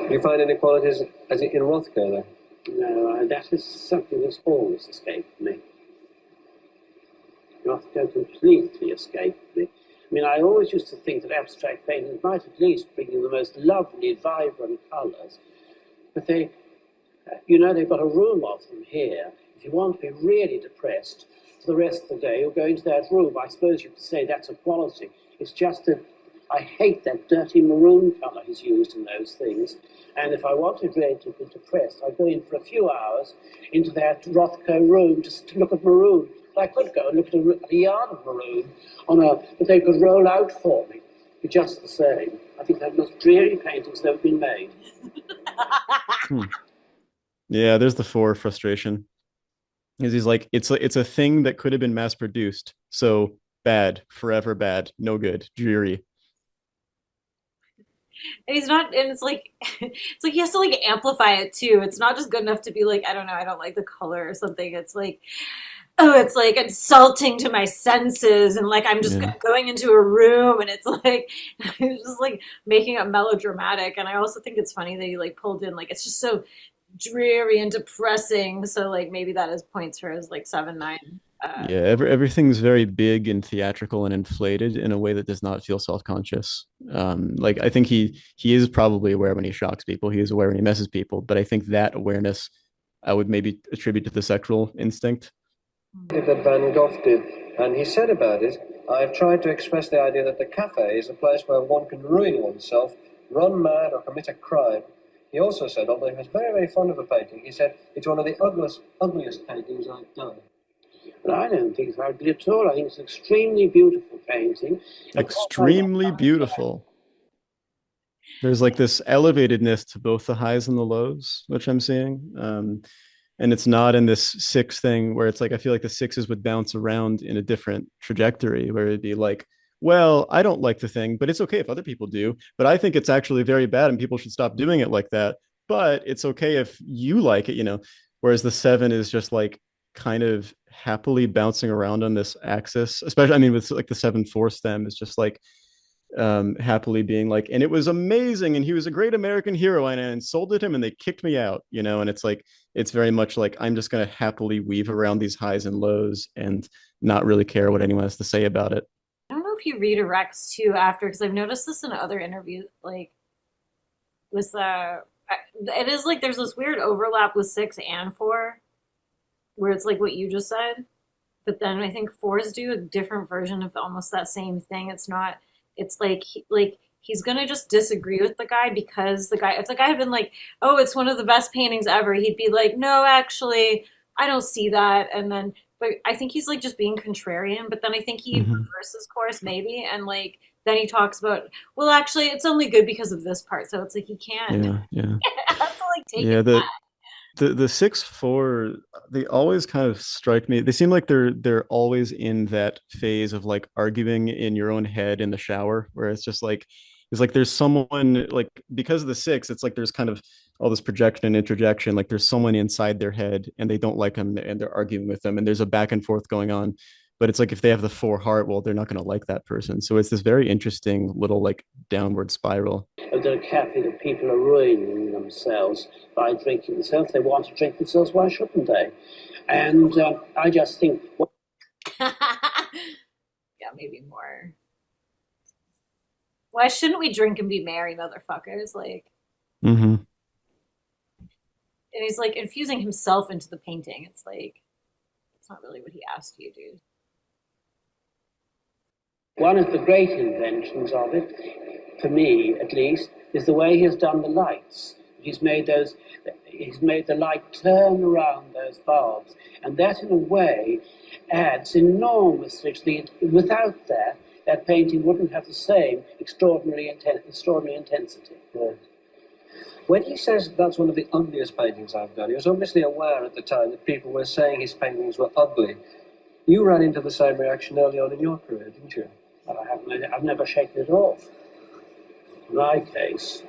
Speaker 3: Do you find inequalities as in Rothko, though?
Speaker 4: No, that is something that's always escaped me. Rothko completely escaped me. I mean, I always used to think that abstract paintings might at least bring you the most lovely, vibrant colours. But they've got a room of them here. If you want to be really depressed for the rest of the day, you'll go into that room. I suppose you could say that's a quality. It's just that I hate that dirty maroon colour he's used in those things. And if I wanted really to be depressed, I'd go in for a few hours into that Rothko room just to look at maroon. I could go and look at a yard of maroon but they could roll out for me. Be just the same. I think that most dreary paintings that have been made.
Speaker 2: Hmm. Yeah, there's the four frustration. Is he's like, it's a thing that could have been mass produced. So bad, forever bad, no good, dreary.
Speaker 1: And he's not, and it's like he has to like amplify it too. It's not just good enough to be like, I don't know, I don't like the color or something. It's like oh, it's like insulting to my senses, and like I'm just
Speaker 2: Yeah.
Speaker 1: going into a room, and it's like it's just like making it melodramatic. And I also think it's funny that he like pulled in like it's just so dreary and depressing. So like maybe that is points for his like 7-9.
Speaker 2: Yeah, everything's very big and theatrical and inflated in a way that does not feel self-conscious. Like I think he is probably aware when he shocks people. He is aware when he messes people, but I think that awareness I would maybe attribute to the sexual instinct.
Speaker 3: That Van Gogh did, and he said about it, I've tried to express the idea that the cafe is a place where one can ruin oneself, run mad, or commit a crime. He also said, although he was very, very fond of the painting, he said, it's one of the ugliest paintings I've done.
Speaker 4: But I don't think it's ugly at all. I think it's an extremely beautiful painting.
Speaker 2: Extremely beautiful. There's like this elevatedness to both the highs and the lows, which I'm seeing. And it's not in this six thing where it's like I feel like the sixes would bounce around in a different trajectory where it'd be like, well, I don't like the thing, but it's okay if other people do. But I think it's actually very bad and people should stop doing it like that. But it's okay if you like it, you know. Whereas the seven is just like kind of happily bouncing around on this axis, especially I mean with like the 7-4 stem is just like happily being like, and it was amazing and he was a great American hero and I insulted him and they kicked me out, you know. And it's like it's very much like I'm just going to happily weave around these highs and lows and not really care what anyone has to say about it.
Speaker 1: I don't know if he redirects too after, because I've noticed this in other interviews, like with it is like there's this weird overlap with 6 and 4, where it's like what you just said, but then I think fours do a different version of almost that same thing. It's not. It's like he's gonna just disagree with the guy because the guy, if the guy had been like, oh, it's one of the best paintings ever, he'd be like, no, actually, I don't see that. And then, but I think he's like just being contrarian. But then I think he
Speaker 2: Mm-hmm.
Speaker 1: reverses course maybe, and like then he talks about, well, actually, it's only good because of this part. So it's like he can't
Speaker 2: Yeah, yeah,
Speaker 1: have to like take
Speaker 2: yeah.
Speaker 1: it back.
Speaker 2: The 6-4, they always kind of strike me. They seem like they're always in that phase of like arguing in your own head in the shower, where it's like there's someone like because of the six, it's like there's kind of all this projection and interjection. Like there's someone inside their head and they don't like them and they're arguing with them and there's a back and forth going on. But it's like if they have the 4 heart, well, they're not going to like that person. So it's this very interesting little like downward spiral.
Speaker 4: At a cafe that people are ruining themselves by drinking themselves. They want to drink themselves, why shouldn't they? And I just think, well,
Speaker 1: Yeah, maybe more. Why shouldn't we drink and be merry, motherfuckers? Like,
Speaker 2: Mm-hmm.
Speaker 1: and he's like infusing himself into the painting. It's like, it's not really what he asked you, dude.
Speaker 4: one of the great inventions of it, for me at least, is the way he has done the lights. He's made the light turn around those bulbs, and that in a way adds enormously to the, without that painting wouldn't have the same extraordinary intensity.
Speaker 3: Yeah. When he says that's one of the ugliest paintings I've done, he was obviously aware at the time that people were saying his paintings were ugly. You ran into the same reaction early on in your career, didn't you?
Speaker 4: Well, I've never shaken it off. In my case,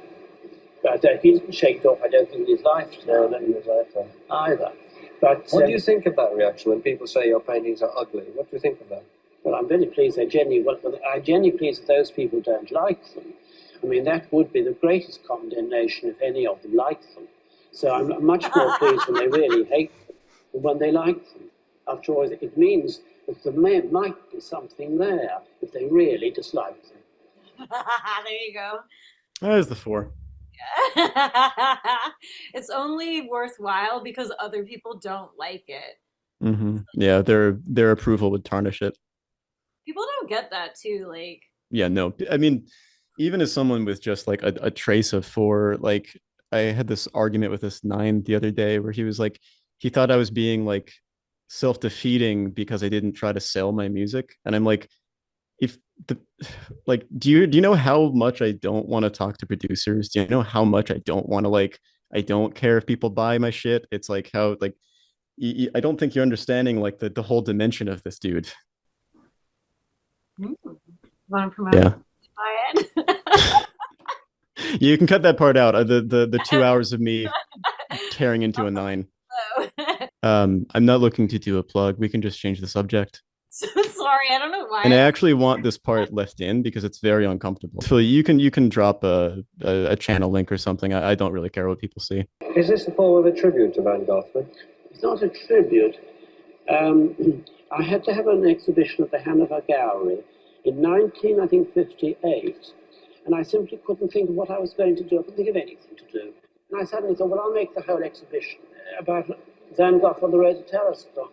Speaker 4: but he didn't shake it off, I don't think, in his lifetime.
Speaker 3: No, not in his lifetime.
Speaker 4: Either. But
Speaker 3: What do you think of that reaction when people say your paintings are ugly? What do you think of that?
Speaker 4: well, I'm very pleased I'm genuinely pleased that those people don't like them. I mean, that would be the greatest condemnation if any of them like them. So I'm much more pleased when they really hate them than when they like them. After all, it means that there might be something there if they really dislike them.
Speaker 1: There you go.
Speaker 2: There's the 4.
Speaker 1: It's only worthwhile because other people don't like it.
Speaker 2: Mm-hmm. Yeah, their approval would tarnish it.
Speaker 1: People don't get that too. Like,
Speaker 2: Yeah, no, I mean, even as someone with just like a trace of 4, like I had this argument with this 9 the other day where he was like, he thought I was being like self-defeating because I didn't try to sell my music. And I'm like, if the like, do you know how much I don't want to talk to producers? Do you know how much I don't want to like, I don't care if people buy my shit. It's like how like I don't think you're understanding like the whole dimension of this dude.
Speaker 1: want to promote
Speaker 2: Yeah.
Speaker 1: Wyatt?
Speaker 2: You can cut that part out. The 2 hours of me tearing into a 9.
Speaker 1: Oh.
Speaker 2: I'm not looking to do a plug. We can just change the subject.
Speaker 1: Sorry, I don't know why.
Speaker 2: And I actually want this part left in because it's very uncomfortable. So you can drop a channel link or something. I don't really care what people see.
Speaker 3: Is this a form of a tribute to Van Gogh?
Speaker 4: It's not a tribute. I had to have an exhibition at the Hanover Gallery in 1958, and I simply couldn't think of what I was going to do. I couldn't think of anything to do. And I suddenly thought, well, I'll make the whole exhibition about Van Gogh on the road to Telescott.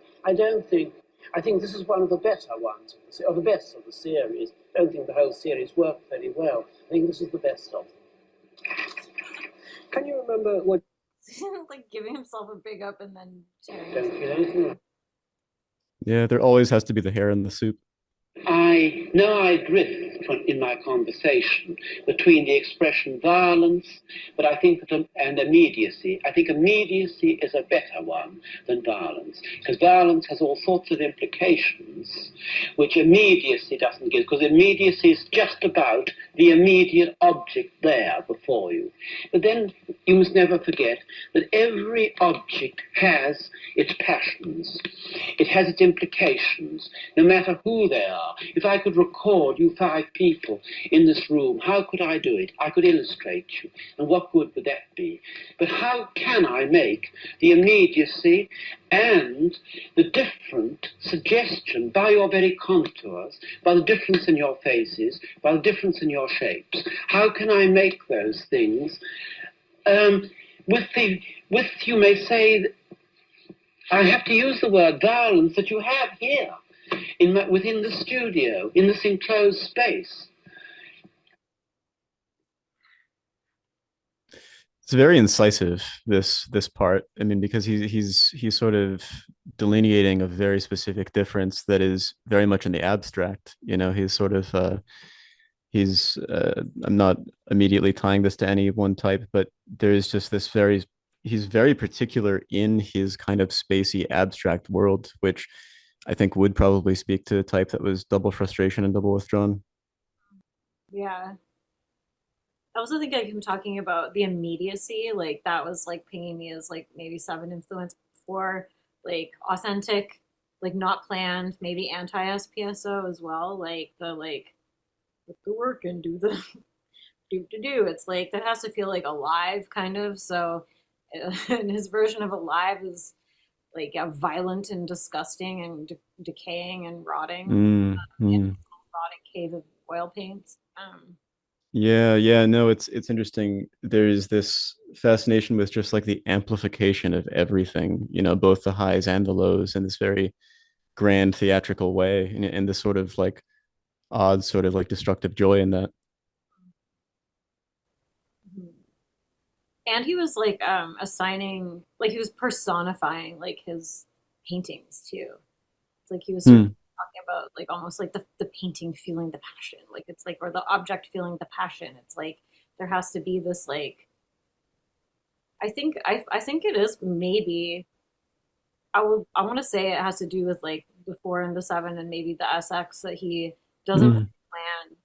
Speaker 4: I think this is one of the better ones, or the best of the series. I don't think the whole series worked very well. I think this is the best of them.
Speaker 3: Can you remember what...
Speaker 1: like giving himself a big up and then tearing
Speaker 4: Don't feel anything.
Speaker 2: Yeah, there always has to be the hair in the soup.
Speaker 5: I know I drift in my conversation between the expression violence, but I think and immediacy. I think immediacy is a better one than violence, because violence has all sorts of implications which immediacy doesn't give, because immediacy is just about the immediate object there before you. But then you must never forget that every object has its passions. It has its implications, no matter who they are. If I could record you 5 people in this room, how could I do it? I could illustrate you. And what good would that be? But how can I make the immediacy and the different suggestion by your very contours, by the difference in your faces, by the difference in your shapes? How can I make those things with, you may say, I have to use the word violence that you have here within the studio, in this enclosed space.
Speaker 2: It's very incisive, this part. I mean, because he's sort of delineating a very specific difference that is very much in the abstract. You know, he's sort of I'm not immediately tying this to any one type, but there's just this he's very particular in his kind of spacey abstract world, which I think would probably speak to a type that was double frustration and double withdrawn.
Speaker 1: Yeah. I also think like him talking about the immediacy, like that was like pinging me as like maybe 7 influence before, like authentic, like not planned, maybe anti-SPSO as well, like put the work and do the do. It's like that has to feel like alive kind of. So and his version of alive is like violent and disgusting and decaying and rotting in a rotting cave of oil paints.
Speaker 2: Yeah, no, it's interesting. There's this fascination with just like the amplification of everything, you know, both the highs and the lows in this very grand theatrical way, and this sort of like odd, sort of like destructive joy in that.
Speaker 1: And he was like assigning, like he was personifying like his paintings too. It's like he was sort of talking about like almost like the painting feeling the passion, like it's like, or the object feeling the passion. It's like there has to be this like, I think it is maybe, I want to say it has to do with like the 4 and the 7 and maybe the SX, that he doesn't plan,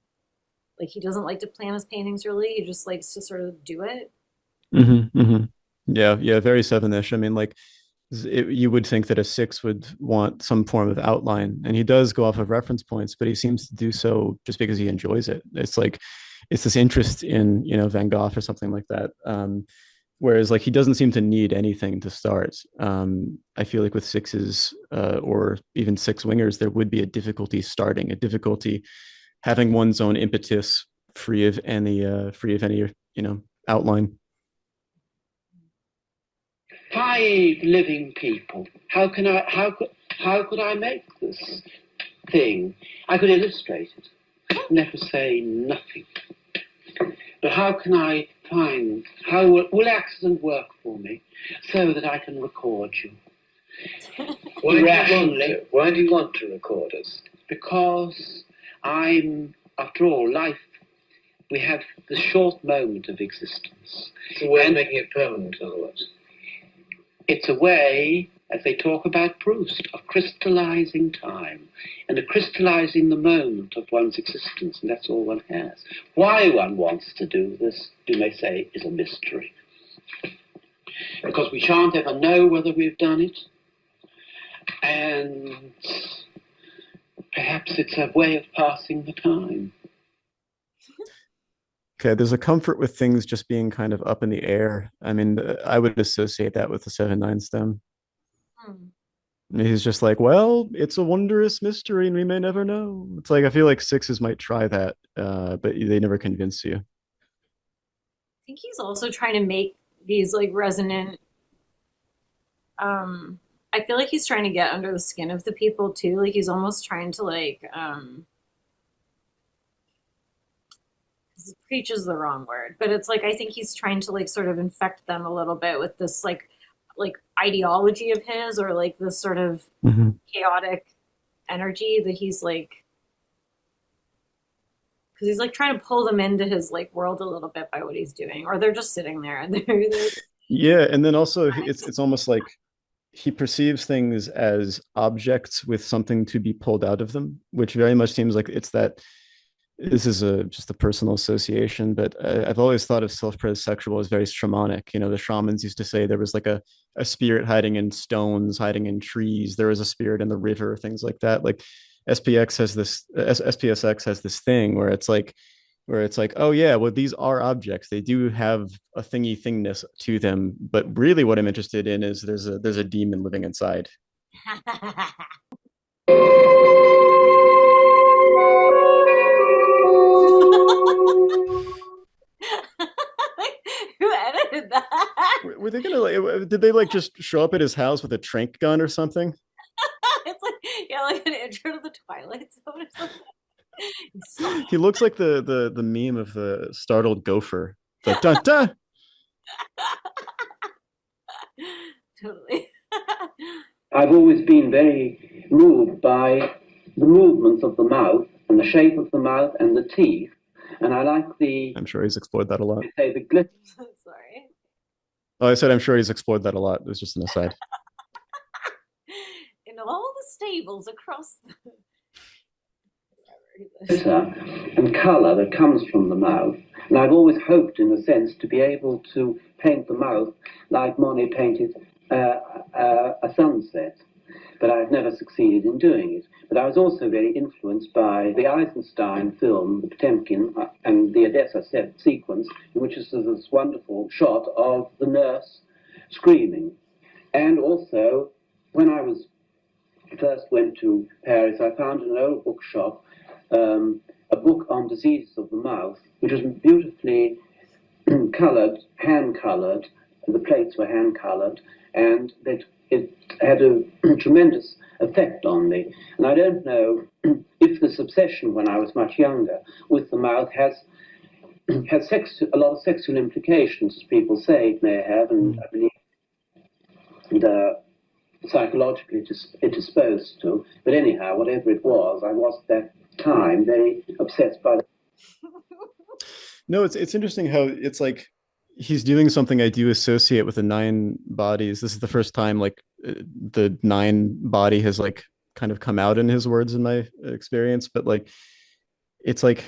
Speaker 1: like he doesn't like to plan his paintings really. He just likes to sort of do it.
Speaker 2: Yeah, very 7-ish. I mean, like you would think that a 6 would want some form of outline, and he does go off of reference points, but he seems to do so just because he enjoys it. It's like it's this interest in, you know, Van Gogh or something like that. Whereas like he doesn't seem to need anything to start. I feel like with 6s or even 6 wingers, there would be a difficulty starting, a difficulty having one's own impetus free of any you know, outline.
Speaker 5: 5 living people. How could I make this thing? I could illustrate it, never say nothing. But how can I find, how will accident work for me so that I can record you?
Speaker 3: Why do you want to record us?
Speaker 5: Because after all, life, we have the short moment of existence.
Speaker 3: It's a way of making it permanent, in other words.
Speaker 5: It's a way, as they talk about Proust, of crystallizing time and of crystallizing the moment of one's existence, and that's all one has. Why one wants to do this, you may say, is a mystery. Because we shan't ever know whether we've done it, and perhaps it's a way of passing the time.
Speaker 2: Okay, there's a comfort with things just being kind of up in the air. I mean, I would associate that with the 7-9 stem.
Speaker 1: Hmm.
Speaker 2: He's just like, well, it's a wondrous mystery and we may never know. It's like, I feel like sixes might try that, but they never convince you.
Speaker 1: I think he's also trying to make these like resonant. I feel like he's trying to get under the skin of the people too. Like he's almost trying to like preach is the wrong word, but it's like I think he's trying to like sort of infect them a little bit with this like ideology of his, or like this sort of chaotic energy that he's like, because he's like trying to pull them into his like world a little bit by what he's doing, or they're just sitting there and they're
Speaker 2: Yeah, and then also it's almost like he perceives things as objects with something to be pulled out of them, which very much seems like it's that. This is just a personal association, but I've always thought of self-pres sexual as very shamanic. You know, the shamans used to say there was like a spirit hiding in stones, hiding in trees. There was a spirit in the river, things like that. Like SPX has this, SPSX has this thing where it's like, oh yeah, well these are objects. They do have a thingy thingness to them, but really what I'm interested in is there's a demon living inside.
Speaker 1: Who edited that?
Speaker 2: Were they gonna like? Did they like just show up at his house with a trank gun or something?
Speaker 1: It's like, yeah, like an intro to the Twilight Zone or something.
Speaker 2: He looks like the meme of the startled gopher. It's like dun dun.
Speaker 1: Totally.
Speaker 5: I've always been very moved by the movements of the mouth and the shape of the mouth and the teeth. And I like
Speaker 2: I'm sure he's explored that a lot.
Speaker 5: say the glitter.
Speaker 1: Sorry.
Speaker 2: Oh, I said I'm sure he's explored that a lot. It was just an aside.
Speaker 1: In all the stables across the
Speaker 5: glitter and colour that comes from the mouth. And I've always hoped, in a sense, to be able to paint the mouth like Monet painted a sunset. But I've never succeeded in doing it. But I was also very influenced by the Eisenstein film, the Potemkin, and the Odessa sequence, in which is this wonderful shot of the nurse screaming. And also, when I first went to Paris, I found in an old bookshop a book on diseases of the mouth, which was beautifully coloured, hand-coloured. The plates were hand-coloured, and it had a tremendous effect on me. And I don't know if this obsession when I was much younger with the mouth has a lot of sexual implications, as people say it may have, and I believe psychologically it is supposed to. But anyhow, whatever it was, I was at that time very obsessed by it.
Speaker 2: No, it's interesting how it's like he's doing something I do associate with the 9 bodies. This is the first time like the 9 body has like kind of come out in his words in my experience, but like it's like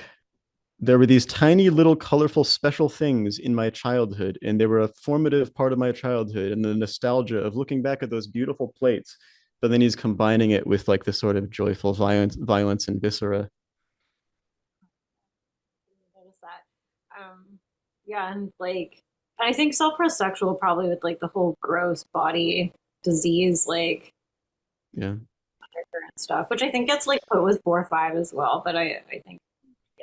Speaker 2: there were these tiny little colorful special things in my childhood, and they were a formative part of my childhood, and the nostalgia of looking back at those beautiful plates, but then he's combining it with like this sort of joyful violence and viscera.
Speaker 1: Notice that. Yeah, and like I think self-prosexual probably with like the whole gross body disease, like
Speaker 2: Yeah.
Speaker 1: stuff, which I think gets like put with 4-5 as well. But I think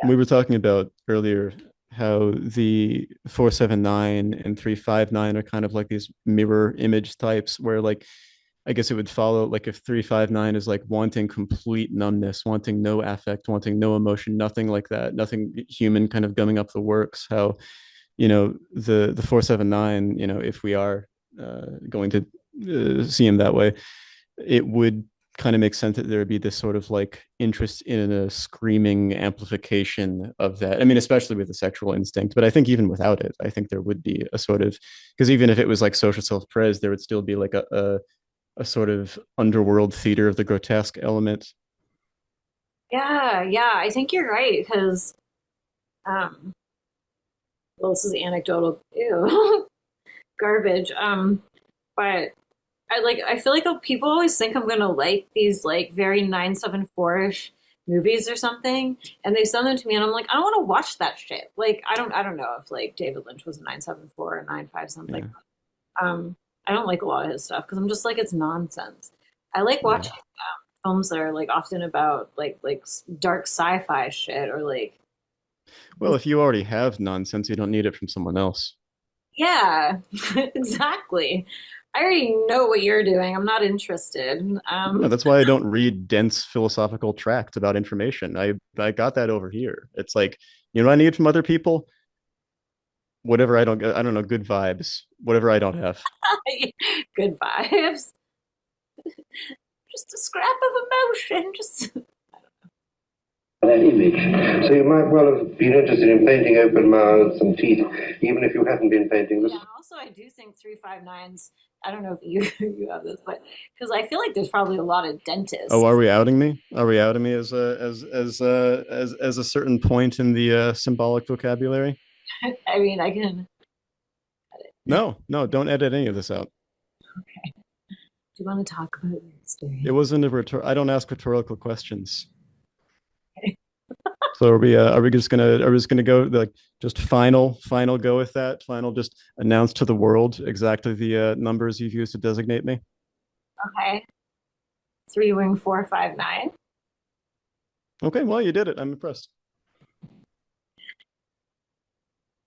Speaker 2: We were talking about earlier how the 4-7-9 and 3-5-9 are kind of like these mirror image types where like I guess it would follow like if 3-5-9 is like wanting complete numbness, wanting no affect, wanting no emotion, nothing like that, nothing human kind of gumming up the works, how the 4-7-9, if we are going to see him that way, it would kind of make sense that there would be this sort of like interest in a screaming amplification of that. I mean, especially with the sexual instinct, but I think even without it, I think there would be a sort of, because even if it was like social self-pres, there would still be like a sort of underworld theater of the grotesque element.
Speaker 1: yeah, I think you're right because well, this is anecdotal, ew, garbage. But I feel like people always think I'm gonna like these like very 974-ish movies or something, and they send them to me, and I'm like, I don't want to watch that shit. Like, I don't know if like David Lynch was a 974 or 95 something.
Speaker 2: Yeah.
Speaker 1: I don't like a lot of his stuff because I'm just like it's nonsense. I like
Speaker 2: Yeah.
Speaker 1: watching films that are like often about dark sci-fi shit or like
Speaker 2: Well, if you already have nonsense, you don't need it from someone else.
Speaker 1: yeah, exactly. I already know what you're doing. I'm not interested.
Speaker 2: No, that's why I don't read dense philosophical tracts about information. I got that over here. It's like, you know what I need from other people? Whatever I don't know, good vibes. Whatever I don't have.
Speaker 1: Good vibes. Just a scrap of emotion. Just
Speaker 3: That image. So you might well have been interested in painting open mouths and teeth, even if you hadn't been painting this.
Speaker 1: yeah. And also, I do think 359's. I don't know if you you have this, but because I feel like there's probably a lot of dentists.
Speaker 2: Oh, are we outing me? Are we outing me as as a certain point in the symbolic vocabulary?
Speaker 1: I mean, I can.
Speaker 2: No, no, don't edit any of this out.
Speaker 1: Okay. Do you want to talk about your experience?
Speaker 2: It wasn't I don't ask rhetorical questions. So are we just gonna go like just final go with that? Final just announce to the world exactly the numbers you've used to designate me?
Speaker 1: Okay. 3-wing-4-5-9.
Speaker 2: Okay, well you did it. I'm impressed.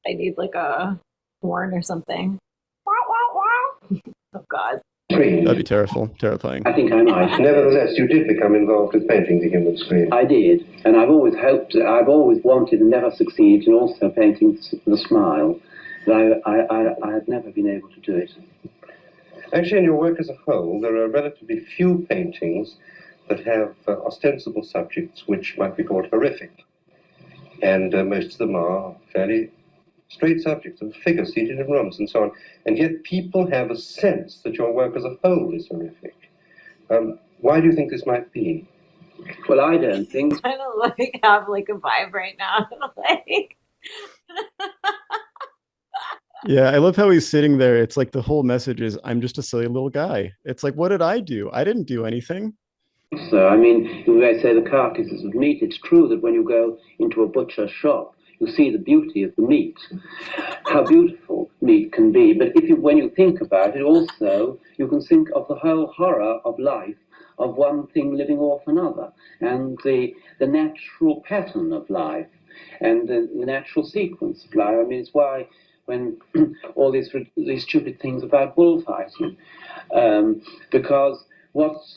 Speaker 1: I need like a horn or something. Wow, wow, wow. Oh God.
Speaker 2: That'd be terrifying.
Speaker 5: I think I might.
Speaker 3: Nevertheless, you did become involved with painting the human screen.
Speaker 5: I did, and I've always hoped, I've always wanted and never succeeded in also painting the smile. But I have never been able to do it.
Speaker 3: Actually, in your work as a whole, there are relatively few paintings that have ostensible subjects which might be called horrific. And most of them are fairly straight subjects of figures seated in rooms and so on. And yet people have a sense that your work as a whole is horrific. Why do you think this might be?
Speaker 5: Well, I don't think.
Speaker 1: I don't like have like a vibe right now. Like
Speaker 2: Yeah, I love how he's sitting there. It's like the whole message is, I'm just a silly little guy. It's like, what did I do? I didn't do anything.
Speaker 5: So, I mean, when they say the carcasses of meat, it's true that when you go into a butcher's shop, you see the beauty of the meat, how beautiful meat can be. But when you think about it, also, you can think of the whole horror of life, of one thing living off another, and the natural pattern of life, and the natural sequence of life. I mean, it's why when all these stupid things about bullfighting, because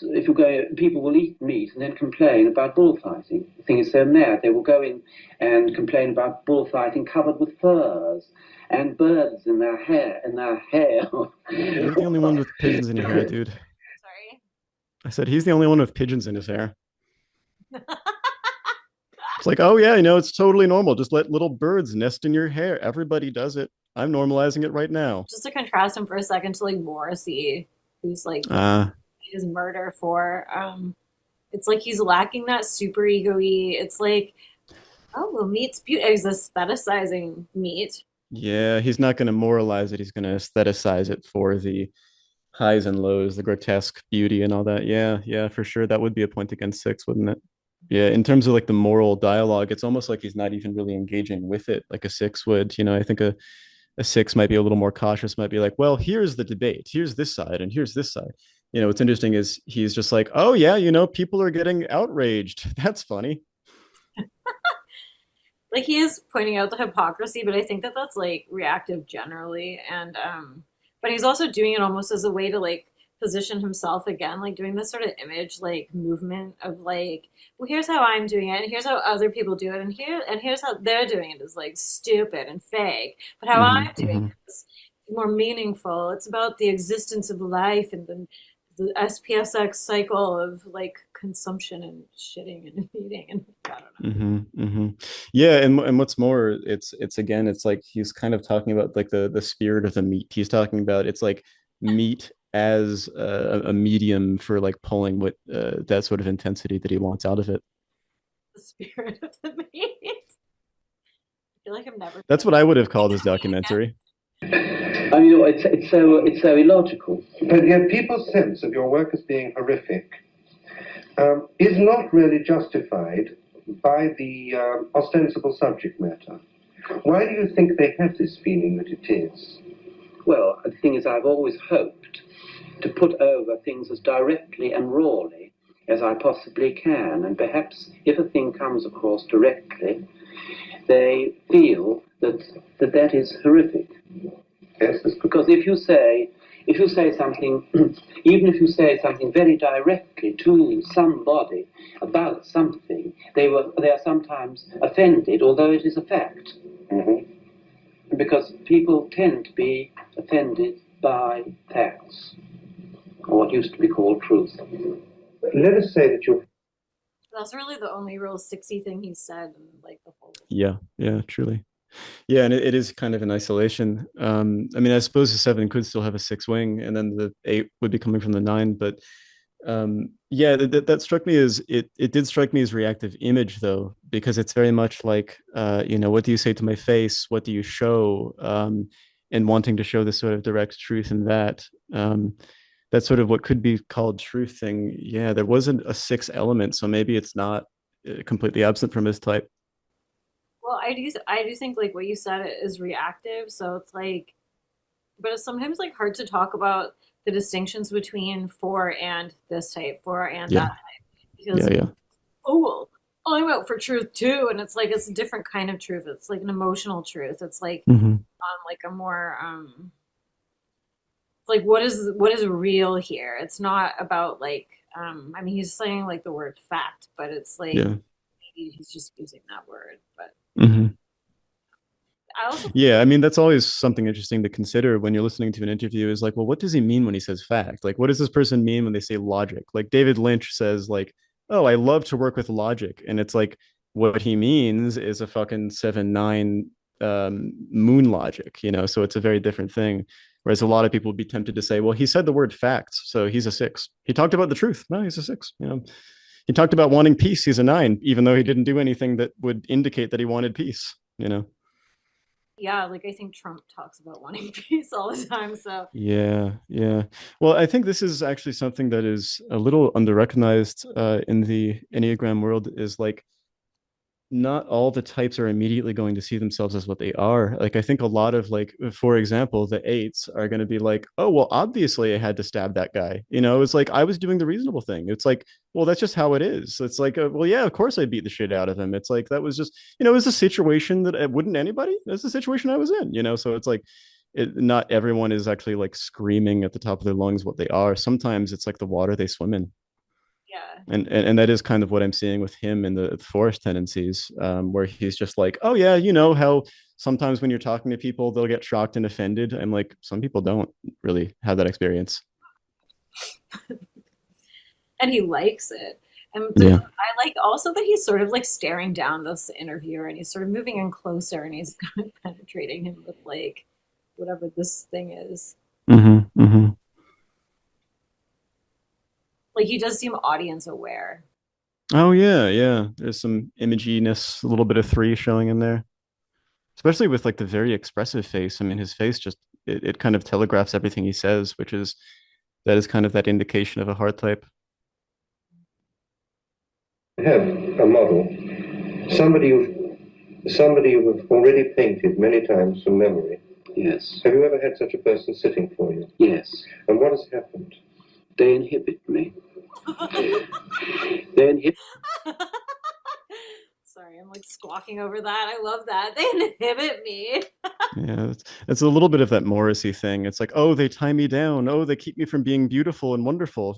Speaker 5: if you go, people will eat meat and then complain about bullfighting. The thing is so mad, they will go in and complain about bullfighting covered with furs and birds in their hair.
Speaker 2: You're the only one with pigeons in your hair, dude.
Speaker 1: sorry.
Speaker 2: I said he's the only one with pigeons in his hair. It's like, oh yeah, it's totally normal. Just let little birds nest in your hair. Everybody does it. I'm normalizing it right now.
Speaker 1: Just to contrast him for a second to like Morrissey, who's like his murder for it's like he's lacking that super ego-y. It's like, oh well, meat's beautiful. He's aestheticizing meat.
Speaker 2: Yeah, he's not going to moralize it. He's going to aestheticize it for the highs and lows, the grotesque beauty and all that. Yeah, for sure. That would be a point against 6, wouldn't it? Yeah, in terms of like the moral dialogue, it's almost like he's not even really engaging with it like a 6 would. I think a 6 might be a little more cautious, might be like, well, here's the debate. Here's this side and here's this side. What's interesting is he's just like, oh yeah, people are getting outraged. That's funny.
Speaker 1: Like he is pointing out the hypocrisy, but I think that that's like reactive generally, and but he's also doing it almost as a way to like position himself again, like doing this sort of image like movement of like, well, here's how I'm doing it, and here's how other people do it, and here's how they're doing it is like stupid and fake, but how I'm doing it is more meaningful. It's about the existence of life and the SPSX cycle of like consumption and shitting and eating and I don't know.
Speaker 2: Yeah, and what's more, it's again, it's like he's kind of talking about like the spirit of the meat. He's talking about it's like meat as a medium for like pulling what that sort of intensity that he wants out of it.
Speaker 1: The spirit of the meat. I feel like I'm never.
Speaker 2: That's what I would have called his documentary.
Speaker 5: I mean, it's so illogical.
Speaker 6: But yet people's sense of your work as being horrific is not really justified by the ostensible subject matter. Why do you think they have this feeling that it is?
Speaker 5: Well, the thing is, I've always hoped to put over things as directly and rawly as I possibly can, and perhaps if a thing comes across directly, they feel that is horrific.
Speaker 6: Yes,
Speaker 5: because if you say something, even if you say something very directly to somebody about something, they are sometimes offended, although it is a fact.
Speaker 6: Mm-hmm.
Speaker 5: Because people tend to be offended by facts, or what used to be called truth.
Speaker 6: Let us say that you.
Speaker 1: That's really the only real 60 thing he said in like the whole.
Speaker 2: Yeah, truly. Yeah, and it is kind of in isolation. I mean, I suppose the 7 could still have a 6 wing, and then the 8 would be coming from the 9. But yeah, that struck me as it did strike me as reactive image, though, because it's very much like what do you say to my face? What do you show? And wanting to show this sort of direct truth in that. That's sort of what could be called truth thing. Yeah, there wasn't a 6 element, so maybe it's not completely absent from his type.
Speaker 1: Well, I do think like what you said is reactive, so it's like, but it's sometimes like hard to talk about the distinctions between 4 and this type, 4 and that type, because oh well, I'm out for truth too, and it's like it's a different kind of truth. It's like an emotional truth. It's like like a more like what is real here. It's not about like I mean he's saying like the word fact, but it's like maybe he's just using that word, but
Speaker 2: I mean, that's always something interesting to consider when you're listening to an interview is like, well, what does he mean when he says fact? Like, what does this person mean when they say logic? Like David Lynch says like, oh, I love to work with logic. And it's like, what he means is a fucking 7-9 moon logic, so it's a very different thing. Whereas a lot of people would be tempted to say, well, he said the word facts, so he's a 6. He talked about the truth. No, he's a 6, He talked about wanting peace. He's a 9, even though he didn't do anything that would indicate that he wanted peace,
Speaker 1: Yeah, like I think Trump talks about wanting peace all the time. So
Speaker 2: yeah. Well, I think this is actually something that is a little under-recognized in the Enneagram world. Is like not all the types are immediately going to see themselves as what they are. Like I think a lot of like, for example, the 8s are going to be like, oh well, obviously I had to stab that guy. It's like I was doing the reasonable thing. It's like, well, that's just how it is. It's like, well, yeah, of course I beat the shit out of him. It's like that was just, it was a situation that wouldn't anybody. That's the situation I was in. So it's like, not everyone is actually like screaming at the top of their lungs what they are. Sometimes it's like the water they swim in.
Speaker 1: Yeah.
Speaker 2: And that is kind of what I'm seeing with him in the forest tendencies, where he's just like, oh yeah, how sometimes when you're talking to people, they'll get shocked and offended. I'm like, some people don't really have that experience.
Speaker 1: And he likes it. And I like also that he's sort of like staring down this interviewer and he's sort of moving in closer and he's kind of penetrating him with like whatever this thing is. Like he does seem audience aware.
Speaker 2: Oh yeah. There's some imaginess, a little bit of 3 showing in there, especially with like the very expressive face. I mean, his face just it kind of telegraphs everything he says, that is kind of that indication of a heart type.
Speaker 6: Have a model, somebody you've already painted many times from memory.
Speaker 5: Yes.
Speaker 6: Have you ever had such a person sitting for you?
Speaker 5: Yes.
Speaker 6: And what has happened?
Speaker 5: They inhibit me. They inhibit.
Speaker 1: Sorry, I'm like squawking over that. I love that. They inhibit me.
Speaker 2: Yeah, it's a little bit of that Morrissey thing. It's like, oh, they tie me down. Oh, they keep me from being beautiful and wonderful.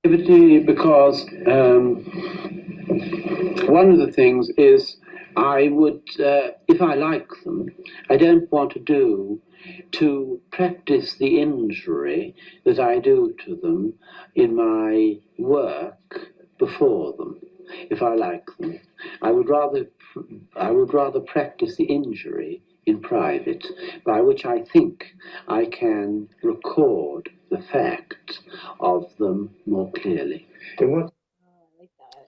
Speaker 5: Because one of the things is I would, if I like them, I don't want to practice the injury that I do to them in my work before them. If I like them, I would rather practice the injury in private, by which I think I can record the fact of them more clearly.
Speaker 6: And what?
Speaker 1: I like that.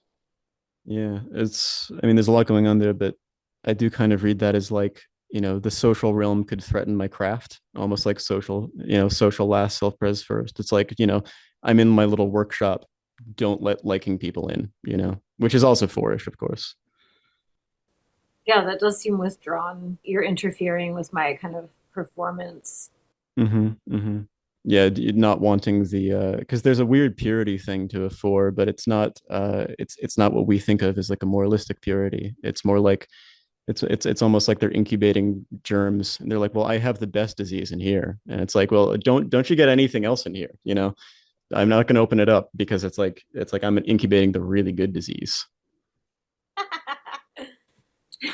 Speaker 2: Yeah, I mean, there's a lot going on there, but I do kind of read that as like the social realm could threaten my craft, almost like social last, self-pres first. It's like, I'm in my little workshop, don't let liking people in, which is also fourish, of course.
Speaker 1: Yeah, that does seem withdrawn. You're interfering with my kind of performance.
Speaker 2: Yeah, not wanting the because there's a weird purity thing to a four, but it's not what we think of as like a moralistic purity. It's more like it's almost like they're incubating germs, and they're like, well, I have the best disease in here, and it's like, well, don't you get anything else in here? I'm not going to open it up because it's like I'm incubating the really good disease.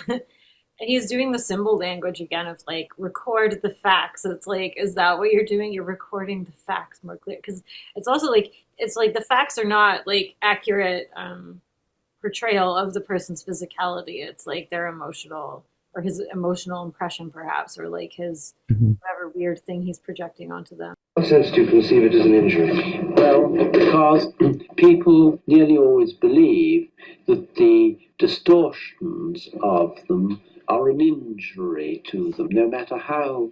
Speaker 1: And he's doing the symbol language again of like record the facts. It's like, is that what you're doing? You're recording the facts more clear, because it's also like the facts are not like accurate portrayal of the person's physicality. It's like their emotional, or his emotional impression perhaps, or like his whatever weird thing he's projecting onto them.
Speaker 3: What sense do you conceive it as an injury? Well, because people nearly always believe that the distortions of them are an injury to them, no matter how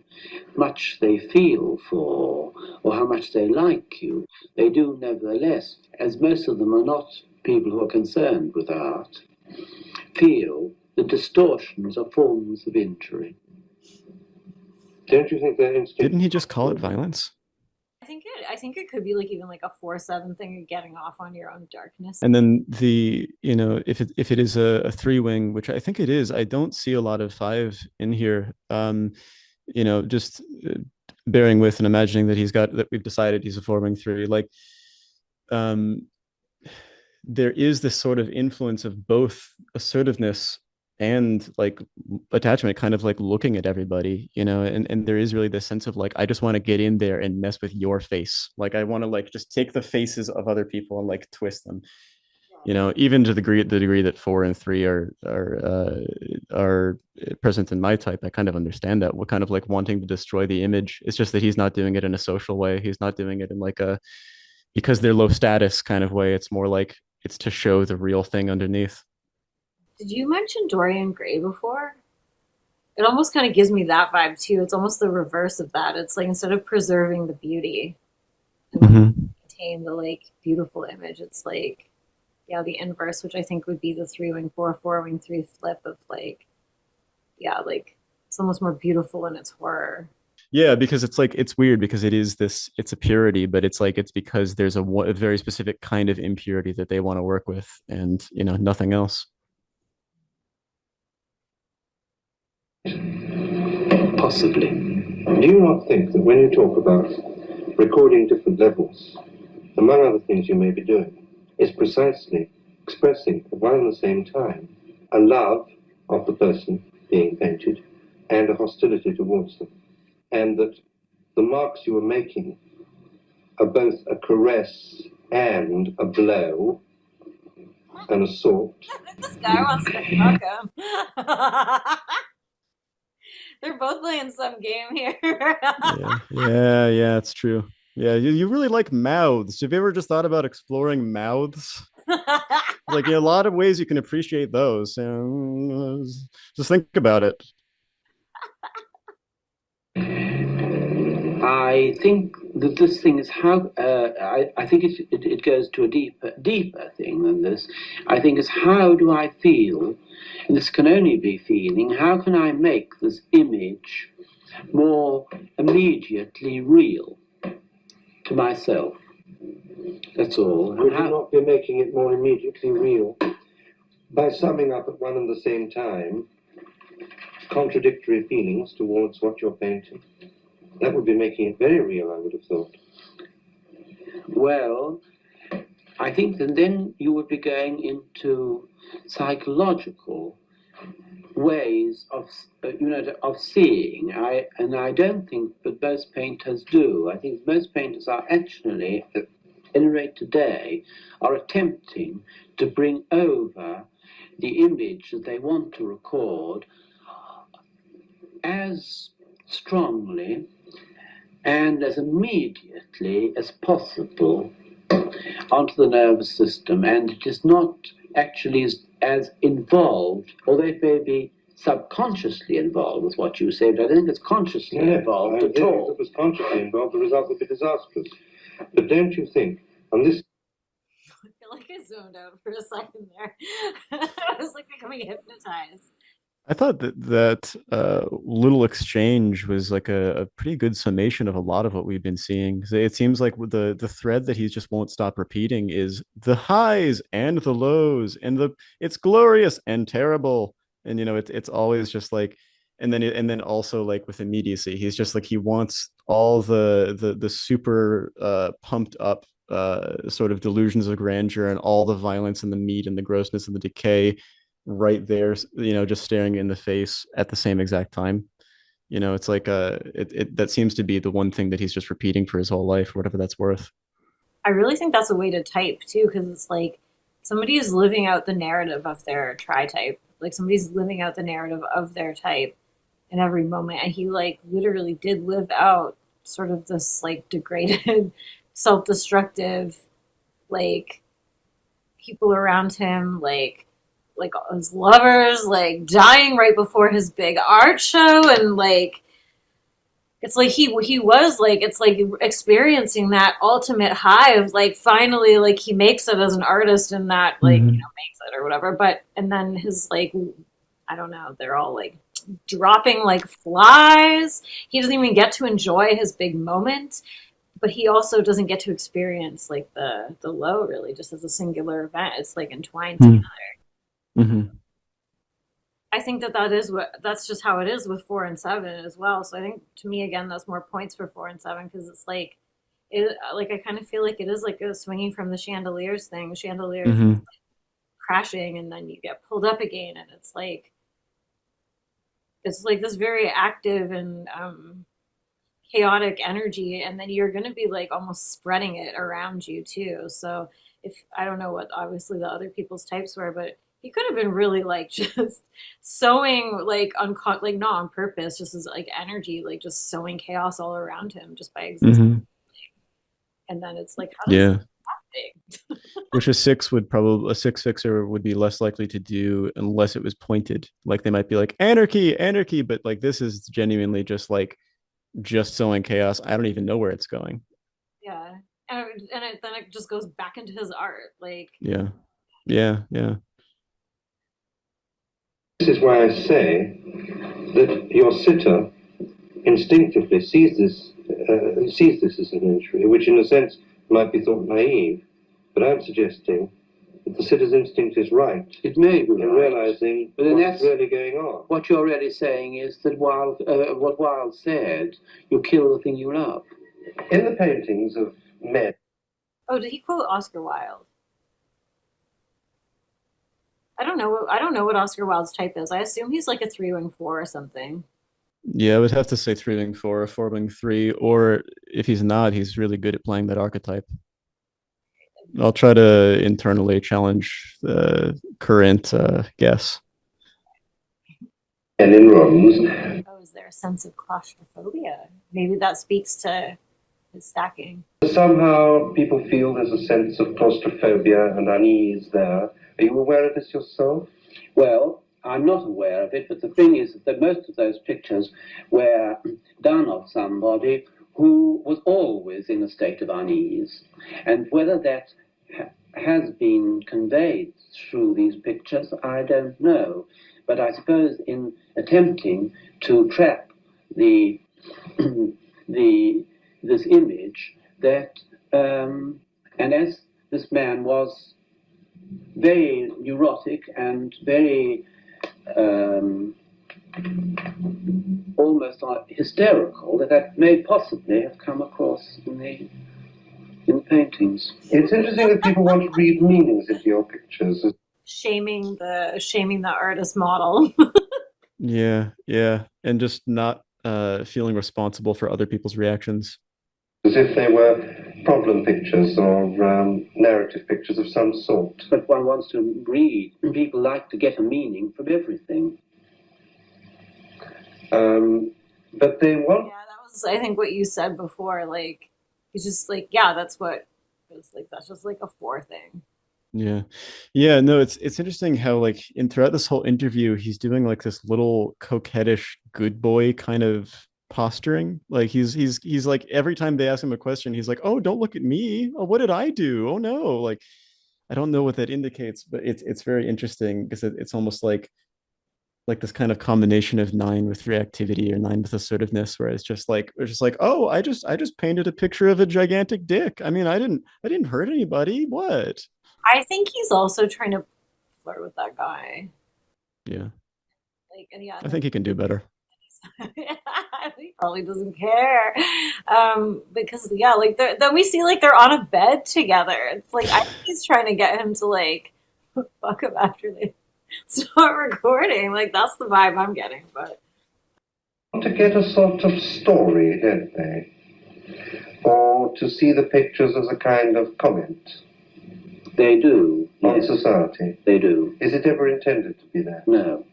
Speaker 3: much they feel for or how much they like you. They do nevertheless, as most of them are not people who are concerned with art, feel the distortions are forms of injury. Don't you think that instinct?
Speaker 2: Didn't he just call it violence?
Speaker 1: I think it could be like even like a 4-7 thing of getting off on your own darkness.
Speaker 2: And then if it is a three wing, which I think it is, I don't see a lot of five in here. Just bearing with and imagining that we've decided he's a 4-wing 3. Like, there is this sort of influence of both assertiveness and like attachment, kind of like looking at everybody, and there is really this sense of like, I just want to get in there and mess with your face. Like, I want to like just take the faces of other people and like twist them, even to the degree that 4 and 3 are present in my type. I kind of understand that. What kind of like wanting to destroy the image. It's just that he's not doing it in a social way. He's not doing it in like because they're low status kind of way. It's more like it's to show the real thing underneath.
Speaker 1: Did you mention Dorian Gray before? It almost kind of gives me that vibe too. It's almost the reverse of that. It's like, instead of preserving the beauty and maintain the like beautiful image, it's like, yeah, the inverse, which I think would be the 3-wing 4, 4-wing 3 flip of like, yeah, like it's almost more beautiful in its horror.
Speaker 2: Yeah, because it's like, it's weird because it's a purity, but it's like, it's because there's a very specific kind of impurity that they want to work with, and nothing else.
Speaker 3: Possibly. Do you not think that when you talk about recording different levels, among other things you may be doing, is precisely expressing at one and the same time a love of the person being painted and a hostility towards them, and that the marks you are making are both a caress and a blow, an assault?
Speaker 1: This guy wants to fuck him. They're both playing some game here.
Speaker 2: yeah, it's true. Yeah, you really like mouths. Have you ever just thought about exploring mouths? Like, a lot of ways you can appreciate those. Just think about it.
Speaker 3: I think that this thing is how I think it goes to a deeper thing than this. I think it's how do I feel, and this can only be feeling. How can I make this image more immediately real to myself? That's all. Could you not be making it more immediately real by summing up at one and the same time contradictory feelings towards what you're painting? That would be making it very real, I would have thought. Well, I think that then you would be going into psychological ways of seeing. And I don't think that most painters do. I think most painters are actually, at any rate today, are attempting to bring over the image that they want to record as strongly and as immediately as possible onto the nervous system, and it is not actually as involved, although it may be
Speaker 5: subconsciously involved with what you say, but I don't think it's consciously involved at all.
Speaker 6: If it was consciously involved, the result would be disastrous. But don't you think, and this
Speaker 1: I feel like I zoned out for a second there. I was like becoming hypnotized.
Speaker 2: I thought that little exchange was like a pretty good summation of a lot of what we've been seeing. So it seems like with the thread that he just won't stop repeating is the highs and the lows and the it's glorious and terrible. And it's always just like and then also like with immediacy, he's just like he wants all the super pumped up sort of delusions of grandeur and all the violence and the meat and the grossness and the decay right there, just staring in the face at the same exact time. It's like that seems to be the one thing that he's just repeating for his whole life, whatever that's worth.
Speaker 1: I really think that's a way to type too, because it's like somebody is living out the narrative of their tri-type. Like somebody's living out the narrative of their type in every moment, and he like literally did live out sort of this like degraded, self-destructive, like people around him, like his lovers, like dying right before his big art show, and like it's like he was like it's like experiencing that ultimate high of like finally like he makes it as an artist and that like makes it or whatever. But and then his like I don't know, they're all like dropping like flies. He doesn't even get to enjoy his big moment, but he also doesn't get to experience like the low really just as a singular event. It's like entwined together.
Speaker 2: Mm-hmm.
Speaker 1: I think that's just how it is with 4 and 7 as well. So I think to me again that's more points for 4 and 7 because it's like I kind of feel like it is like a swinging from the chandeliers thing. Chandeliers
Speaker 2: Mm-hmm.
Speaker 1: like crashing and then you get pulled up again, and it's like this very active and chaotic energy, and then you're going to be like almost spreading it around you too. So if I don't know what obviously the other people's types were, but he could have been really like just sowing like like not on purpose, just as like energy, like just sowing chaos all around him just by existing.
Speaker 2: Mm-hmm.
Speaker 1: And then it's like, how does
Speaker 2: Yeah.
Speaker 1: that
Speaker 2: Which a six fixer would be less likely to do unless it was pointed. Like they might be like anarchy, anarchy, but like this is genuinely just sowing chaos. I don't even know where it's going.
Speaker 1: yeah. Then it just goes back into his art. Like,
Speaker 2: Yeah. Yeah. Yeah.
Speaker 6: This is why I say that your sitter instinctively sees this as an injury, which in a sense might be thought naive. But I'm suggesting that the sitter's instinct is right.
Speaker 5: It may be
Speaker 6: in
Speaker 5: right.
Speaker 6: realizing
Speaker 5: but then
Speaker 6: what's really going on.
Speaker 5: What you're really saying is that what Wilde said, you kill the thing you love.
Speaker 6: In the paintings of men.
Speaker 1: oh, did he quote Oscar Wilde? I don't know what Oscar Wilde's type is. I assume he's like a 3-wing 4 or something.
Speaker 2: Yeah, I would have to say 3-wing 4, 4-wing 3, or if he's not, he's really good at playing that archetype. I'll try to internally challenge the current guess.
Speaker 6: And in rooms.
Speaker 1: Oh, is there a sense of claustrophobia? Maybe that speaks to his stacking.
Speaker 6: Somehow people feel there's a sense of claustrophobia and unease there. Are you aware of this yourself?
Speaker 5: Well, I'm not aware of it, but the thing is that most of those pictures were done of somebody who was always in a state of unease. And whether that has been conveyed through these pictures, I don't know. But I suppose in attempting to trap this image that, and as this man was very neurotic and very almost like hysterical, that may possibly have come across in the paintings.
Speaker 6: It's interesting that people want to read meanings into your pictures.
Speaker 1: Shaming the artist model.
Speaker 2: Yeah, and just not feeling responsible for other people's reactions.
Speaker 6: As if they were problem pictures or narrative pictures of some sort.
Speaker 5: But one wants to read. People like to get a meaning from everything.
Speaker 6: But they want...
Speaker 1: Yeah, that was, I think, what you said before. Like, he's just like, yeah, that's just like a 4 thing.
Speaker 2: Yeah. Yeah, no, it's interesting how like in throughout this whole interview, he's doing like this little coquettish good boy kind of posturing. Like he's like every time they ask him a question, he's like, "Oh, don't look at me. Oh, what did I do? Oh no." Like I don't know what that indicates, but it's very interesting because it's almost like this kind of combination of nine with reactivity or nine with assertiveness, where it's just like, "Oh, I just painted a picture of a gigantic dick. I mean, I didn't hurt anybody. What?"
Speaker 1: I think he's also trying to flirt with that guy.
Speaker 2: Yeah.
Speaker 1: Like, and yeah,
Speaker 2: I think he can do better.
Speaker 1: he probably doesn't care. Because yeah, like then we see like they're on a bed together. It's like I think he's trying to get him to like fuck him after they start recording. Like that's the vibe I'm getting. But
Speaker 6: To get a sort of story, don't they? Or to see the pictures as a kind of comment
Speaker 5: They do.
Speaker 6: on
Speaker 5: Yes,
Speaker 6: society.
Speaker 5: they do.
Speaker 6: Is it ever intended to be that?
Speaker 5: No.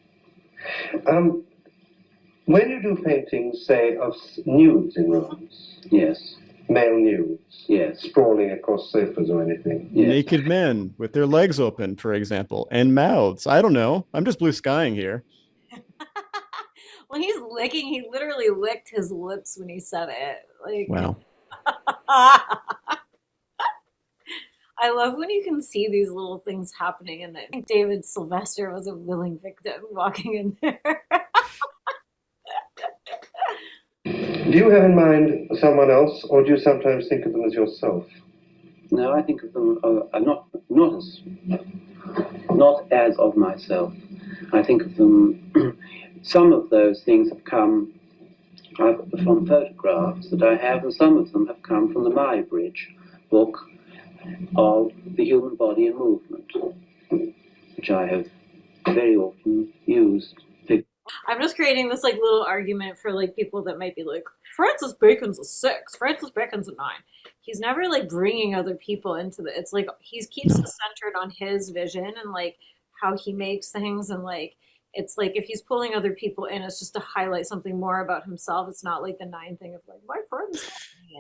Speaker 6: When you do paintings, say, of nudes in rooms,
Speaker 5: Yes.
Speaker 6: male nudes,
Speaker 5: Yes.
Speaker 6: sprawling across sofas or anything,
Speaker 5: Yes.
Speaker 2: Naked men with their legs open, for example, and mouths. I don't know. I'm just blue skying here.
Speaker 1: when he's licking, he literally licked his lips when he said it. Like
Speaker 2: Wow.
Speaker 1: I love when you can see these little things happening, and I think David Sylvester was a willing victim walking in there.
Speaker 6: do you have in mind someone else, or do you sometimes think of them as yourself?
Speaker 5: No, I think of them not as of myself. I think of them. Some of those things have come from photographs that I have, and some of them have come from the Muybridge book of the human body and movement, which I have very often used.
Speaker 1: I'm just creating this like little argument for like people that might be like, Francis Bacon's a 6, Francis Bacon's a 9. He's never like bringing other people into the. It's like he keeps
Speaker 2: No.
Speaker 1: it centered on his vision and like how he makes things, and like it's like if he's pulling other people in, it's just to highlight something more about himself. It's not like the 9 thing of like my friends.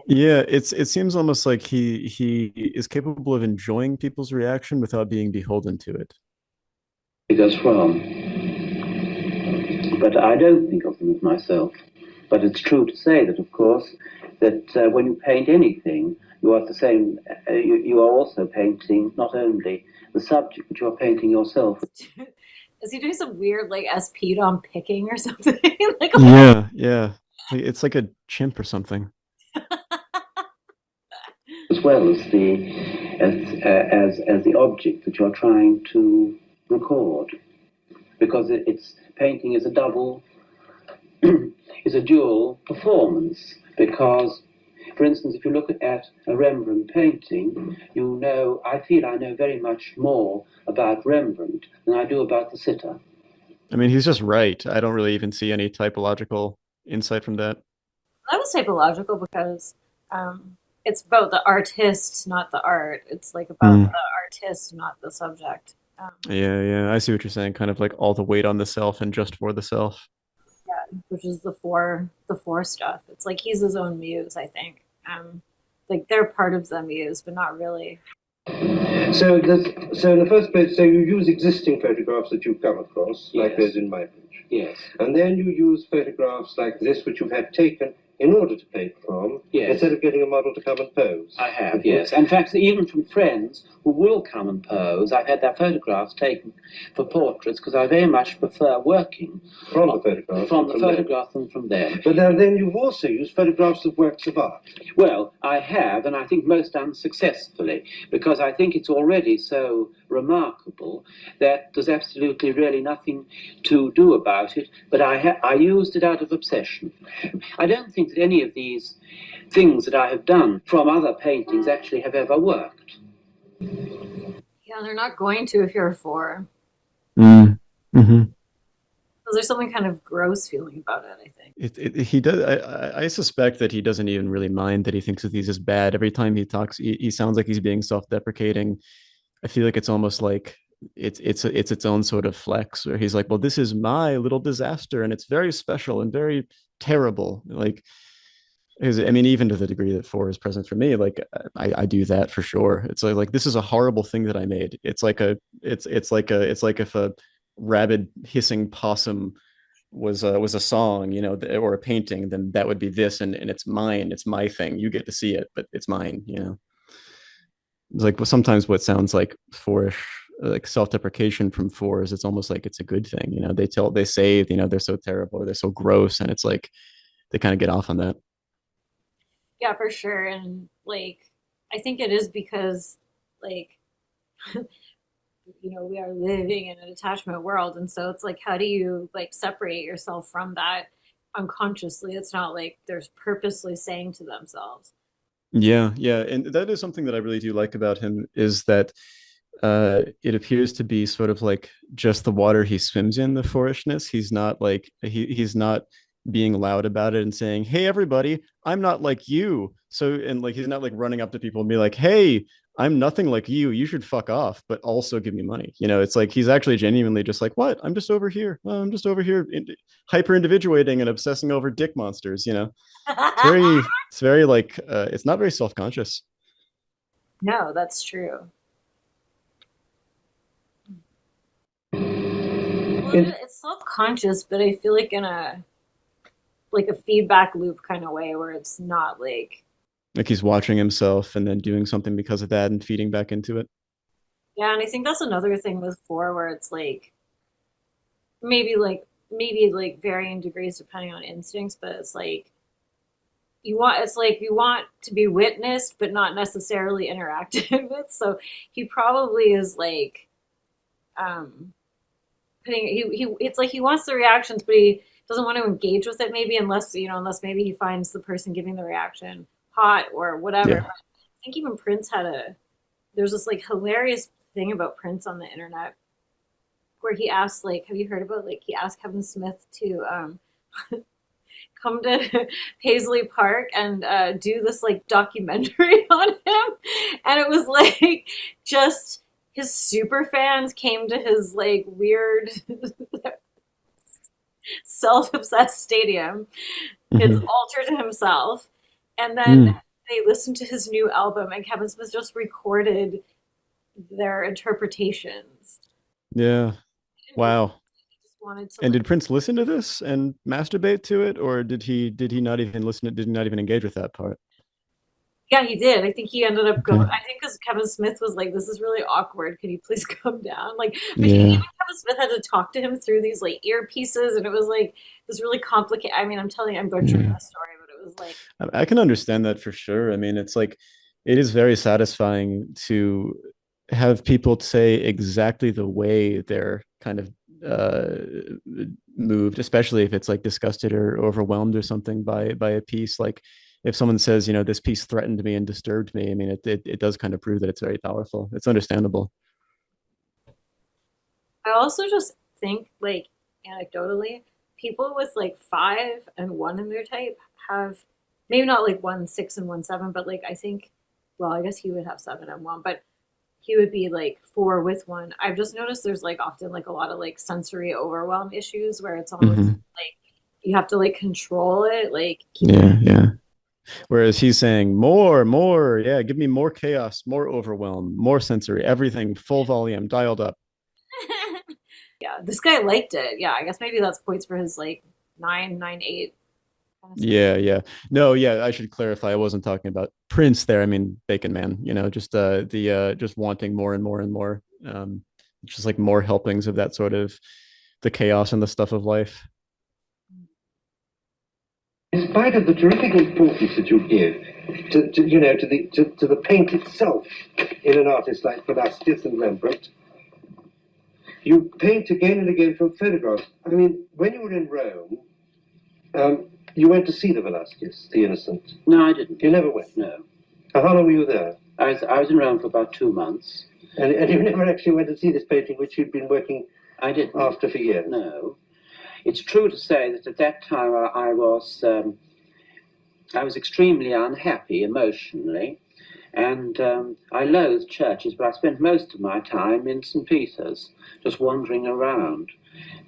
Speaker 2: Yeah, it seems almost like he is capable of enjoying people's reaction without being beholden to it.
Speaker 5: It goes from. But I don't think of them as myself. But it's true to say that, of course, that when you paint anything, you are at the same. You are also painting not only the subject, but you are painting yourself.
Speaker 1: Is he doing some weird like SP on picking or something? like
Speaker 2: Yeah, yeah. It's like a chimp or something.
Speaker 5: As well as the object that you're trying to record, because it's painting is a double, is a dual performance. Because, for instance, if you look at a Rembrandt painting, you know I feel I know very much more about Rembrandt than I do about the sitter.
Speaker 2: I mean, he's just right. I don't really even see any typological insight from that.
Speaker 1: That was typological because it's about the artist, not the art. It's like about the artist, not the subject.
Speaker 2: Yeah, yeah. I see what you're saying. Kind of like all the weight on the self and just for the self.
Speaker 1: Yeah, which is the four stuff. It's like he's his own muse, I think. Like they're part of the muse, but not really.
Speaker 6: So in the first place, so you use existing photographs that you've come across, like
Speaker 5: Yes.
Speaker 6: those in my page.
Speaker 5: Yes.
Speaker 6: And then you use photographs like this, which you've had taken in order to paint from,
Speaker 5: Yes.
Speaker 6: instead of getting a model to come and pose.
Speaker 5: I have, yes. In fact, even from friends who will come and pose, I've had their photographs taken for portraits because I very much prefer working
Speaker 6: From the photographs.
Speaker 5: from the
Speaker 6: them.
Speaker 5: photograph than from them.
Speaker 6: But now then you've also used photographs of works of art.
Speaker 5: Well, I have, and I think most unsuccessfully, because I think it's already so remarkable that there's absolutely really nothing to do about it, but I used it out of obsession. I don't think that any of these things that I have done from other paintings actually have ever worked.
Speaker 1: Yeah, they're not going to if you're a 4.
Speaker 2: Mm-hmm.
Speaker 1: Because there's something kind of gross feeling about it, I think.
Speaker 2: He does. I suspect that he doesn't even really mind that he thinks of these as bad. Every time he talks, he sounds like he's being self-deprecating. I feel like it's almost like it's its own sort of flex, where he's like, "Well, this is my little disaster, and it's very special and very terrible." Like, Because I mean, even to the degree that four is present for me, like I do that for sure. It's like this is a horrible thing that I made. It's like if a rabid hissing possum was a song, you know, or a painting, then that would be this, and it's mine. It's my thing. You get to see it, but it's mine. You know, it's like, well, sometimes what sounds like fourish, like self-deprecation from fours, it's almost like it's a good thing. You know, they say, you know, they're so terrible or they're so gross, and it's like they kind of get off on that.
Speaker 1: Yeah, for sure. And like, I think it is because, like, we are living in an attachment world. And so it's like, how do you like separate yourself from that unconsciously? It's not like they're purposely saying to themselves.
Speaker 2: Yeah, yeah, and that is something that I really do like about him is that it appears to be sort of like just the water he swims in, the foolishness. He's not like he's not being loud about it and saying, "Hey, everybody, I'm not like you." So, and like he's not like running up to people and be like, "Hey, I'm nothing like you. You should fuck off, but also give me money." You know, it's like he's actually genuinely just like, "What? I'm just over here. I'm just over here, hyper individuating and obsessing over dick monsters." You know, it's very like, it's not very self conscious.
Speaker 1: No, that's true. Well, it's self-conscious, but I feel like in a feedback loop kind of way where it's not like,
Speaker 2: Like he's watching himself and then doing something because of that and feeding back into it.
Speaker 1: yeah. And I think that's another thing with four where it's maybe like varying degrees depending on instincts, but you want to be witnessed but not necessarily interacted with. So he probably is like um putting he it's like he wants the reactions, but he doesn't want to engage with it, maybe, unless maybe he finds the person giving the reaction hot or whatever.
Speaker 2: Yeah.
Speaker 1: But I think even Prince there's this like hilarious thing about Prince on the internet where he asked, like, have you heard about, like, he asked Kevin Smith to come to Paisley Park and do this like documentary on him, and it was like just his super fans came to his like weird self-obsessed stadium, his
Speaker 2: Mm-hmm.
Speaker 1: altar to himself, and then
Speaker 2: Mm.
Speaker 1: they listened to his new album, and Kevin Smith just recorded their interpretations.
Speaker 2: Yeah.
Speaker 1: He didn't really,
Speaker 2: Wow.
Speaker 1: he just wanted to
Speaker 2: And
Speaker 1: like,
Speaker 2: did Prince listen to this and masturbate to it, or did he not even listen? Did he not even engage with that part?
Speaker 1: yeah, he did. I think he ended up going.
Speaker 2: Okay.
Speaker 1: I think because Kevin Smith was like, "This is really awkward. Can you please come down?" Like, but
Speaker 2: Yeah.
Speaker 1: Kevin Smith had to talk to him through these like earpieces, and it was like this really complicated. I mean, I'm telling you, I'm butchering
Speaker 2: Yeah.
Speaker 1: the story, but it was like,
Speaker 2: I can understand that for sure. I mean, it's like it is very satisfying to have people say exactly the way they're kind of moved, especially if it's like disgusted or overwhelmed or something by a piece. Like if someone says, you know, this piece threatened me and disturbed me, I mean, it does kind of prove that it's very powerful. It's understandable.
Speaker 1: I also just think like anecdotally, people with like 5 and 1 in their type have maybe not like 1 6 and 1 7, but like I think, well, I guess he would have 7 and 1, but he would be like 4 with 1. I've just noticed there's like often like a lot of like sensory overwhelm issues where it's almost
Speaker 2: Hmm.
Speaker 1: like you have to like control it, like keep it.
Speaker 2: Yeah, yeah. Whereas he's saying more, yeah, give me more chaos, more overwhelm, more sensory, everything full volume, dialed up.
Speaker 1: Yeah, this guy liked it. Yeah, I guess maybe that's points for his like 9 9 8 kind of stuff.
Speaker 2: Yeah, yeah. No, yeah, I should clarify. I wasn't talking about Prince there. I mean Bacon Man, you know, just the just wanting more and more and more. Just like more helpings of that sort of the chaos and the stuff of life.
Speaker 6: In spite of the terrific importance that you give to the paint itself in an artist like Velasquez and Rembrandt, you paint again and again from photographs. I mean, when you were in Rome, you went to see the Velasquez, the Innocent.
Speaker 5: No, I didn't.
Speaker 6: You never went?
Speaker 5: No.
Speaker 6: How long were you there?
Speaker 5: I was in Rome for about 2 months.
Speaker 6: And you never actually went to see this painting, which you'd been working
Speaker 5: I didn't.
Speaker 6: after for years?
Speaker 5: No. It's true to say that at that time I was extremely unhappy emotionally, and I loathed churches, but I spent most of my time in St. Peter's, just wandering around.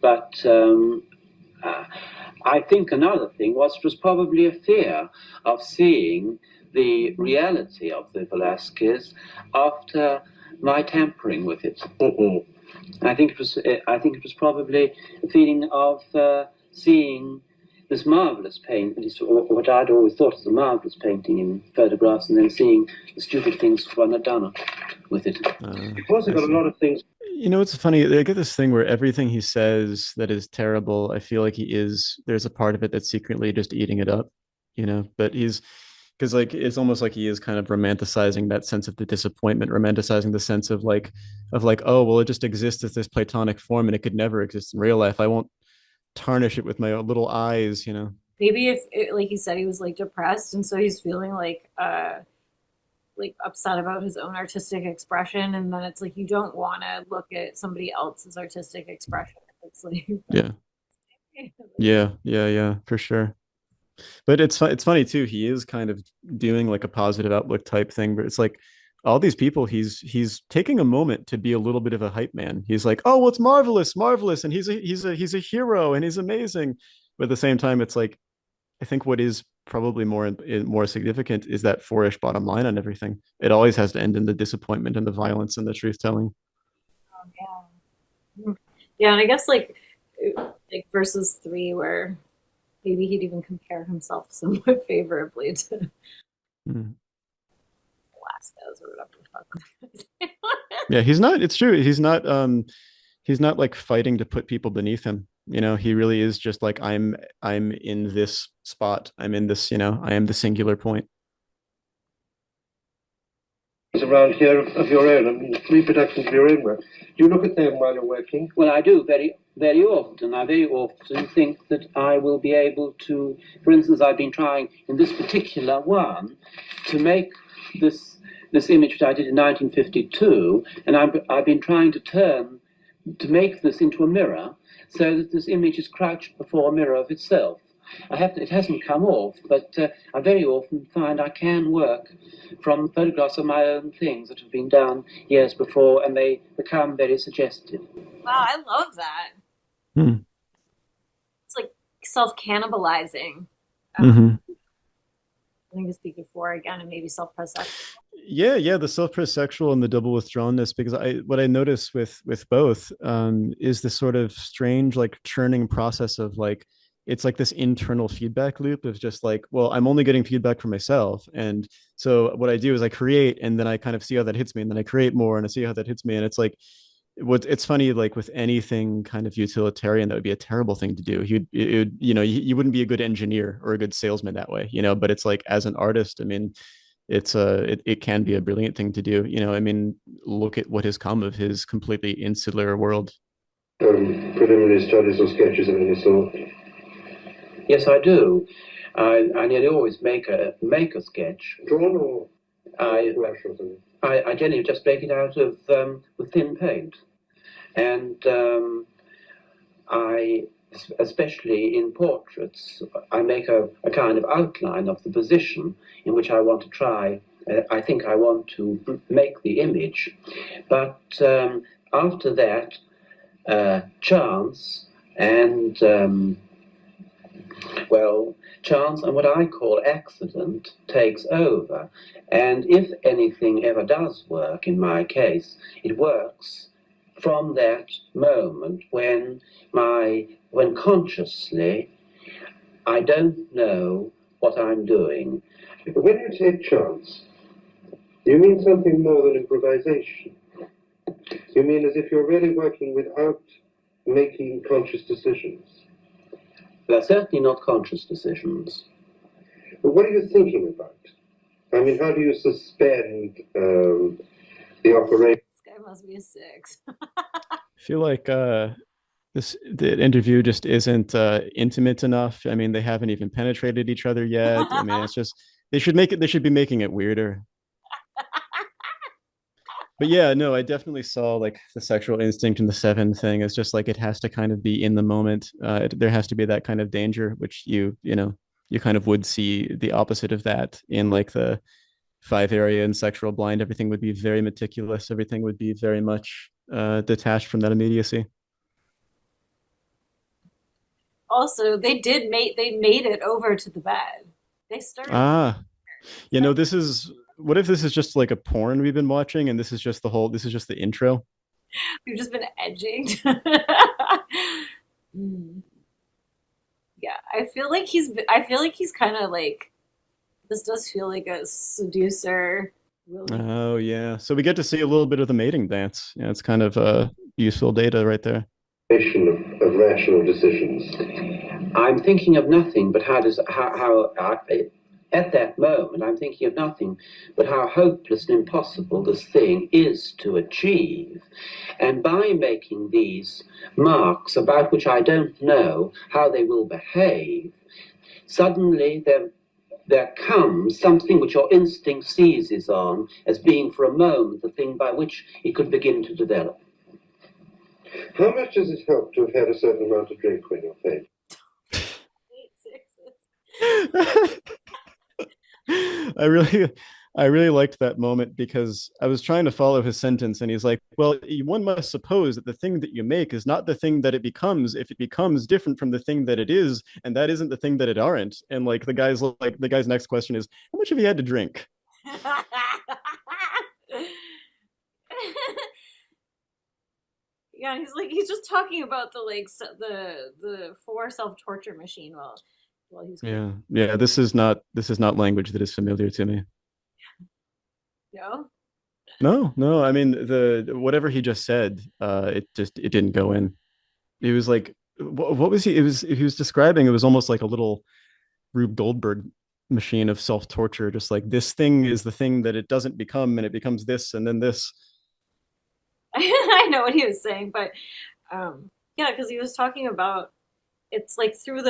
Speaker 5: But I think another thing was probably a fear of seeing the reality of the Velasquez after my tampering with it. I think it was probably a feeling of seeing this marvelous painting, what I'd always thought was a marvelous painting in photographs, and then seeing the stupid things one had done with it.
Speaker 6: You've also got a lot of things.
Speaker 2: You know, it's funny. I get this thing where everything he says that is terrible, I feel like there's a part of it that's secretly just eating it up, you know, but because like, it's almost like he is kind of romanticizing that sense of the disappointment, romanticizing the sense of like, oh, well, it just exists as this platonic form and it could never exist in real life. I won't tarnish it with my little eyes, you know?
Speaker 1: Maybe if like he said, he was like depressed, and so he's feeling like upset about his own artistic expression, and then it's like you don't want to look at somebody else's artistic expression. It's like
Speaker 2: Yeah. Yeah, for sure. But it's funny too. He is kind of doing like a positive outlook type thing, but it's like all these people, he's taking a moment to be a little bit of a hype man. He's like, oh, well, it's marvelous, and he's a hero, and he's amazing. But at the same time, it's like I think what is probably more significant is that four-ish bottom line on everything. It always has to end in the disappointment and the violence and the truth telling.
Speaker 1: yeah, yeah, and I guess like verses 3, where maybe he'd even compare himself somewhat favorably to
Speaker 2: Mm.
Speaker 1: Velasquez or whatever the fuck.
Speaker 2: Yeah, he's not. It's true. He's not like fighting to put people beneath him. You know, he really is just like I'm in this spot. I'm in this, you know, I am the singular point.
Speaker 6: Around here of your own, I mean, reproductions of your own work. Do you look at them while you're working?
Speaker 5: Well, I do very, very often. I very often think that I will be able to, for instance, I've been trying in this particular one to make this image which I did in 1952, and I've been trying to make this into a mirror so that this image is crouched before a mirror of itself. It hasn't come off, but I very often find I can work from photographs of my own things that have been done years before, and they become very suggestive.
Speaker 1: Wow, I love that.
Speaker 2: Hmm.
Speaker 1: It's like self-cannibalizing.
Speaker 2: Mm-hmm.
Speaker 1: I think I speak before again, and maybe self-perception.
Speaker 2: Yeah, the self-pressed sexual and the double withdrawnness, because what I notice with both is this sort of strange like churning process of like it's like this internal feedback loop of just like, well, I'm only getting feedback from myself, and so what I do is I create, and then I kind of see how that hits me, and then I create more, and I see how that hits me, and it's like it's funny, like with anything kind of utilitarian, that would be a terrible thing to do. You know, you wouldn't be a good engineer or a good salesman that way, you know, but it's like as an artist, I mean, it can be a brilliant thing to do, you know. I mean, look at what has come of his completely insular world.
Speaker 6: Preliminary studies or sketches of any sort?
Speaker 5: Yes, I do. I nearly always make a sketch.
Speaker 6: Drawn or brush or something?
Speaker 5: I generally just make it out of with thin paint, and I, especially in portraits, I make a kind of outline of the position in which I want to try. I think I want to make the image, but after that, chance and chance and what I call accident takes over. And if anything ever does work, in my case, it works from that moment when consciously I don't know what I'm doing.
Speaker 6: But when you say chance, you mean something more than improvisation? You mean as if you're really working without making conscious decisions?
Speaker 5: They're certainly not conscious decisions.
Speaker 6: But what are you thinking about? I mean, how do you suspend the operation?
Speaker 1: This guy must be a 6.
Speaker 2: I feel like the interview just isn't intimate enough. I mean, they haven't even penetrated each other yet. I mean, it's just they should be making it weirder. But yeah, no, I definitely saw like the sexual instinct in the 7 thing. It's just like it has to kind of be in the moment. There has to be that kind of danger, which you know, you kind of would see the opposite of that in like the 5 area and sexual blind. Everything would be very meticulous. Everything would be very much detached from that immediacy.
Speaker 1: Also, they made it over to the bed. They started.
Speaker 2: Ah, you
Speaker 1: So
Speaker 2: know, what if this is just like a porn we've been watching, and this is just the intro?
Speaker 1: we've just been edging. Mm, yeah, I feel like he's kind of like this does feel like a seducer, really.
Speaker 2: Oh yeah. So we get to see a little bit of the mating dance. Yeah, it's kind of useful data right there.
Speaker 3: Of rational decisions. I'm thinking of nothing but at that moment, I'm thinking of nothing but how hopeless and impossible this thing is to achieve. And by making these marks about which I don't know how they will behave, suddenly there comes something which your instinct seizes on as being for a moment the thing by which it could begin to develop. How much does it help to have had a certain amount of drink when you're fed?
Speaker 1: 8 6.
Speaker 2: I really I really liked that moment because I was trying to follow his sentence and he's like, well, one must suppose that the thing that you make is not the thing that it becomes if it becomes different from the thing that it is, and that isn't the thing that it aren't. And like the guy's next question is, how much have you had to drink?
Speaker 1: Yeah, he's just talking about the the four self torture machine while he's
Speaker 2: Yeah. Yeah, this is not language that is familiar to me.
Speaker 1: no.
Speaker 2: No, no. I mean, the whatever he just said, it didn't go in. It was like, what was he? It was he was describing. It was almost like a little Rube Goldberg machine of self torture. Just like this thing is the thing that it doesn't become, and it becomes this, and then this.
Speaker 1: I know what he was saying, but yeah, because he was talking about it's like through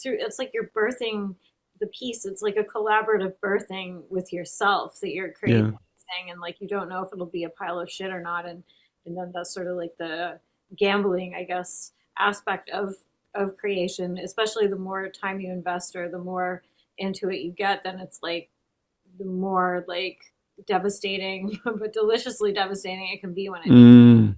Speaker 1: it's like you're birthing the piece. It's like a collaborative birthing with yourself that you're creating
Speaker 2: Yeah,
Speaker 1: thing, and like you don't know if it'll be a pile of shit or not, and then that's sort of like the gambling, I guess, aspect of creation. Especially the more time you invest or the more into it you get, then it's like the more like devastating, but deliciously devastating it can be when it
Speaker 2: mm.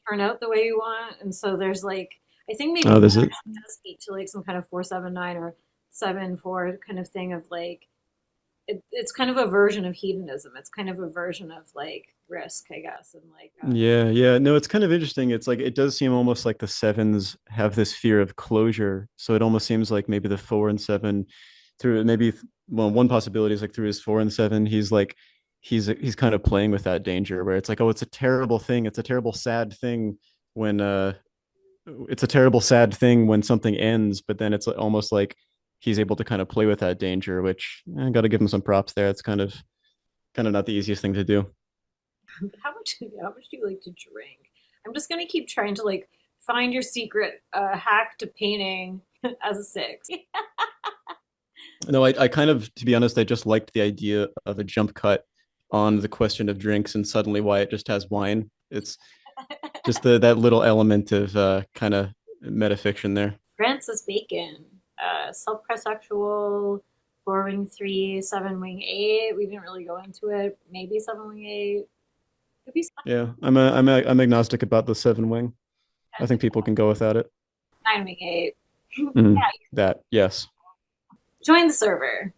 Speaker 1: turn out the way you want. And so there's like, I think maybe
Speaker 2: Oh,
Speaker 1: that
Speaker 2: there's it.
Speaker 1: does speak to like some kind of 479 or 7-4 kind of thing of like, it's kind of a version of hedonism. It's kind of a version of like risk, I guess. And like,
Speaker 2: Yeah, yeah. No, it's kind of interesting. It's like it does seem almost like the sevens have this fear of closure. So it almost seems like maybe the 4 and 7 through maybe well, one possibility is like through his 4 and 7, he's like he's kind of playing with that danger where it's like, oh, it's a terrible thing. It's a terrible sad thing when it's a terrible sad thing when something ends, but then it's almost like he's able to kind of play with that danger, which I got to give him some props there. It's kind of not the easiest thing to do.
Speaker 1: how much do you like to drink? I'm just gonna keep trying to like find your secret hack to painting as a 6.
Speaker 2: No, I kind of, to be honest, I just liked the idea of a jump cut on the question of drinks, and suddenly Wyatt just has wine. It's just that little element of kind of metafiction there.
Speaker 1: Francis Bacon, self-prosexual, 4-wing 3, 7-wing 8. We didn't really go into it. Maybe 7-wing 8. Could be
Speaker 2: Yeah, I'm agnostic about the 7 wing. I think people can go without it.
Speaker 1: 9-wing 8.
Speaker 2: Mm, that yes.
Speaker 1: Join the server.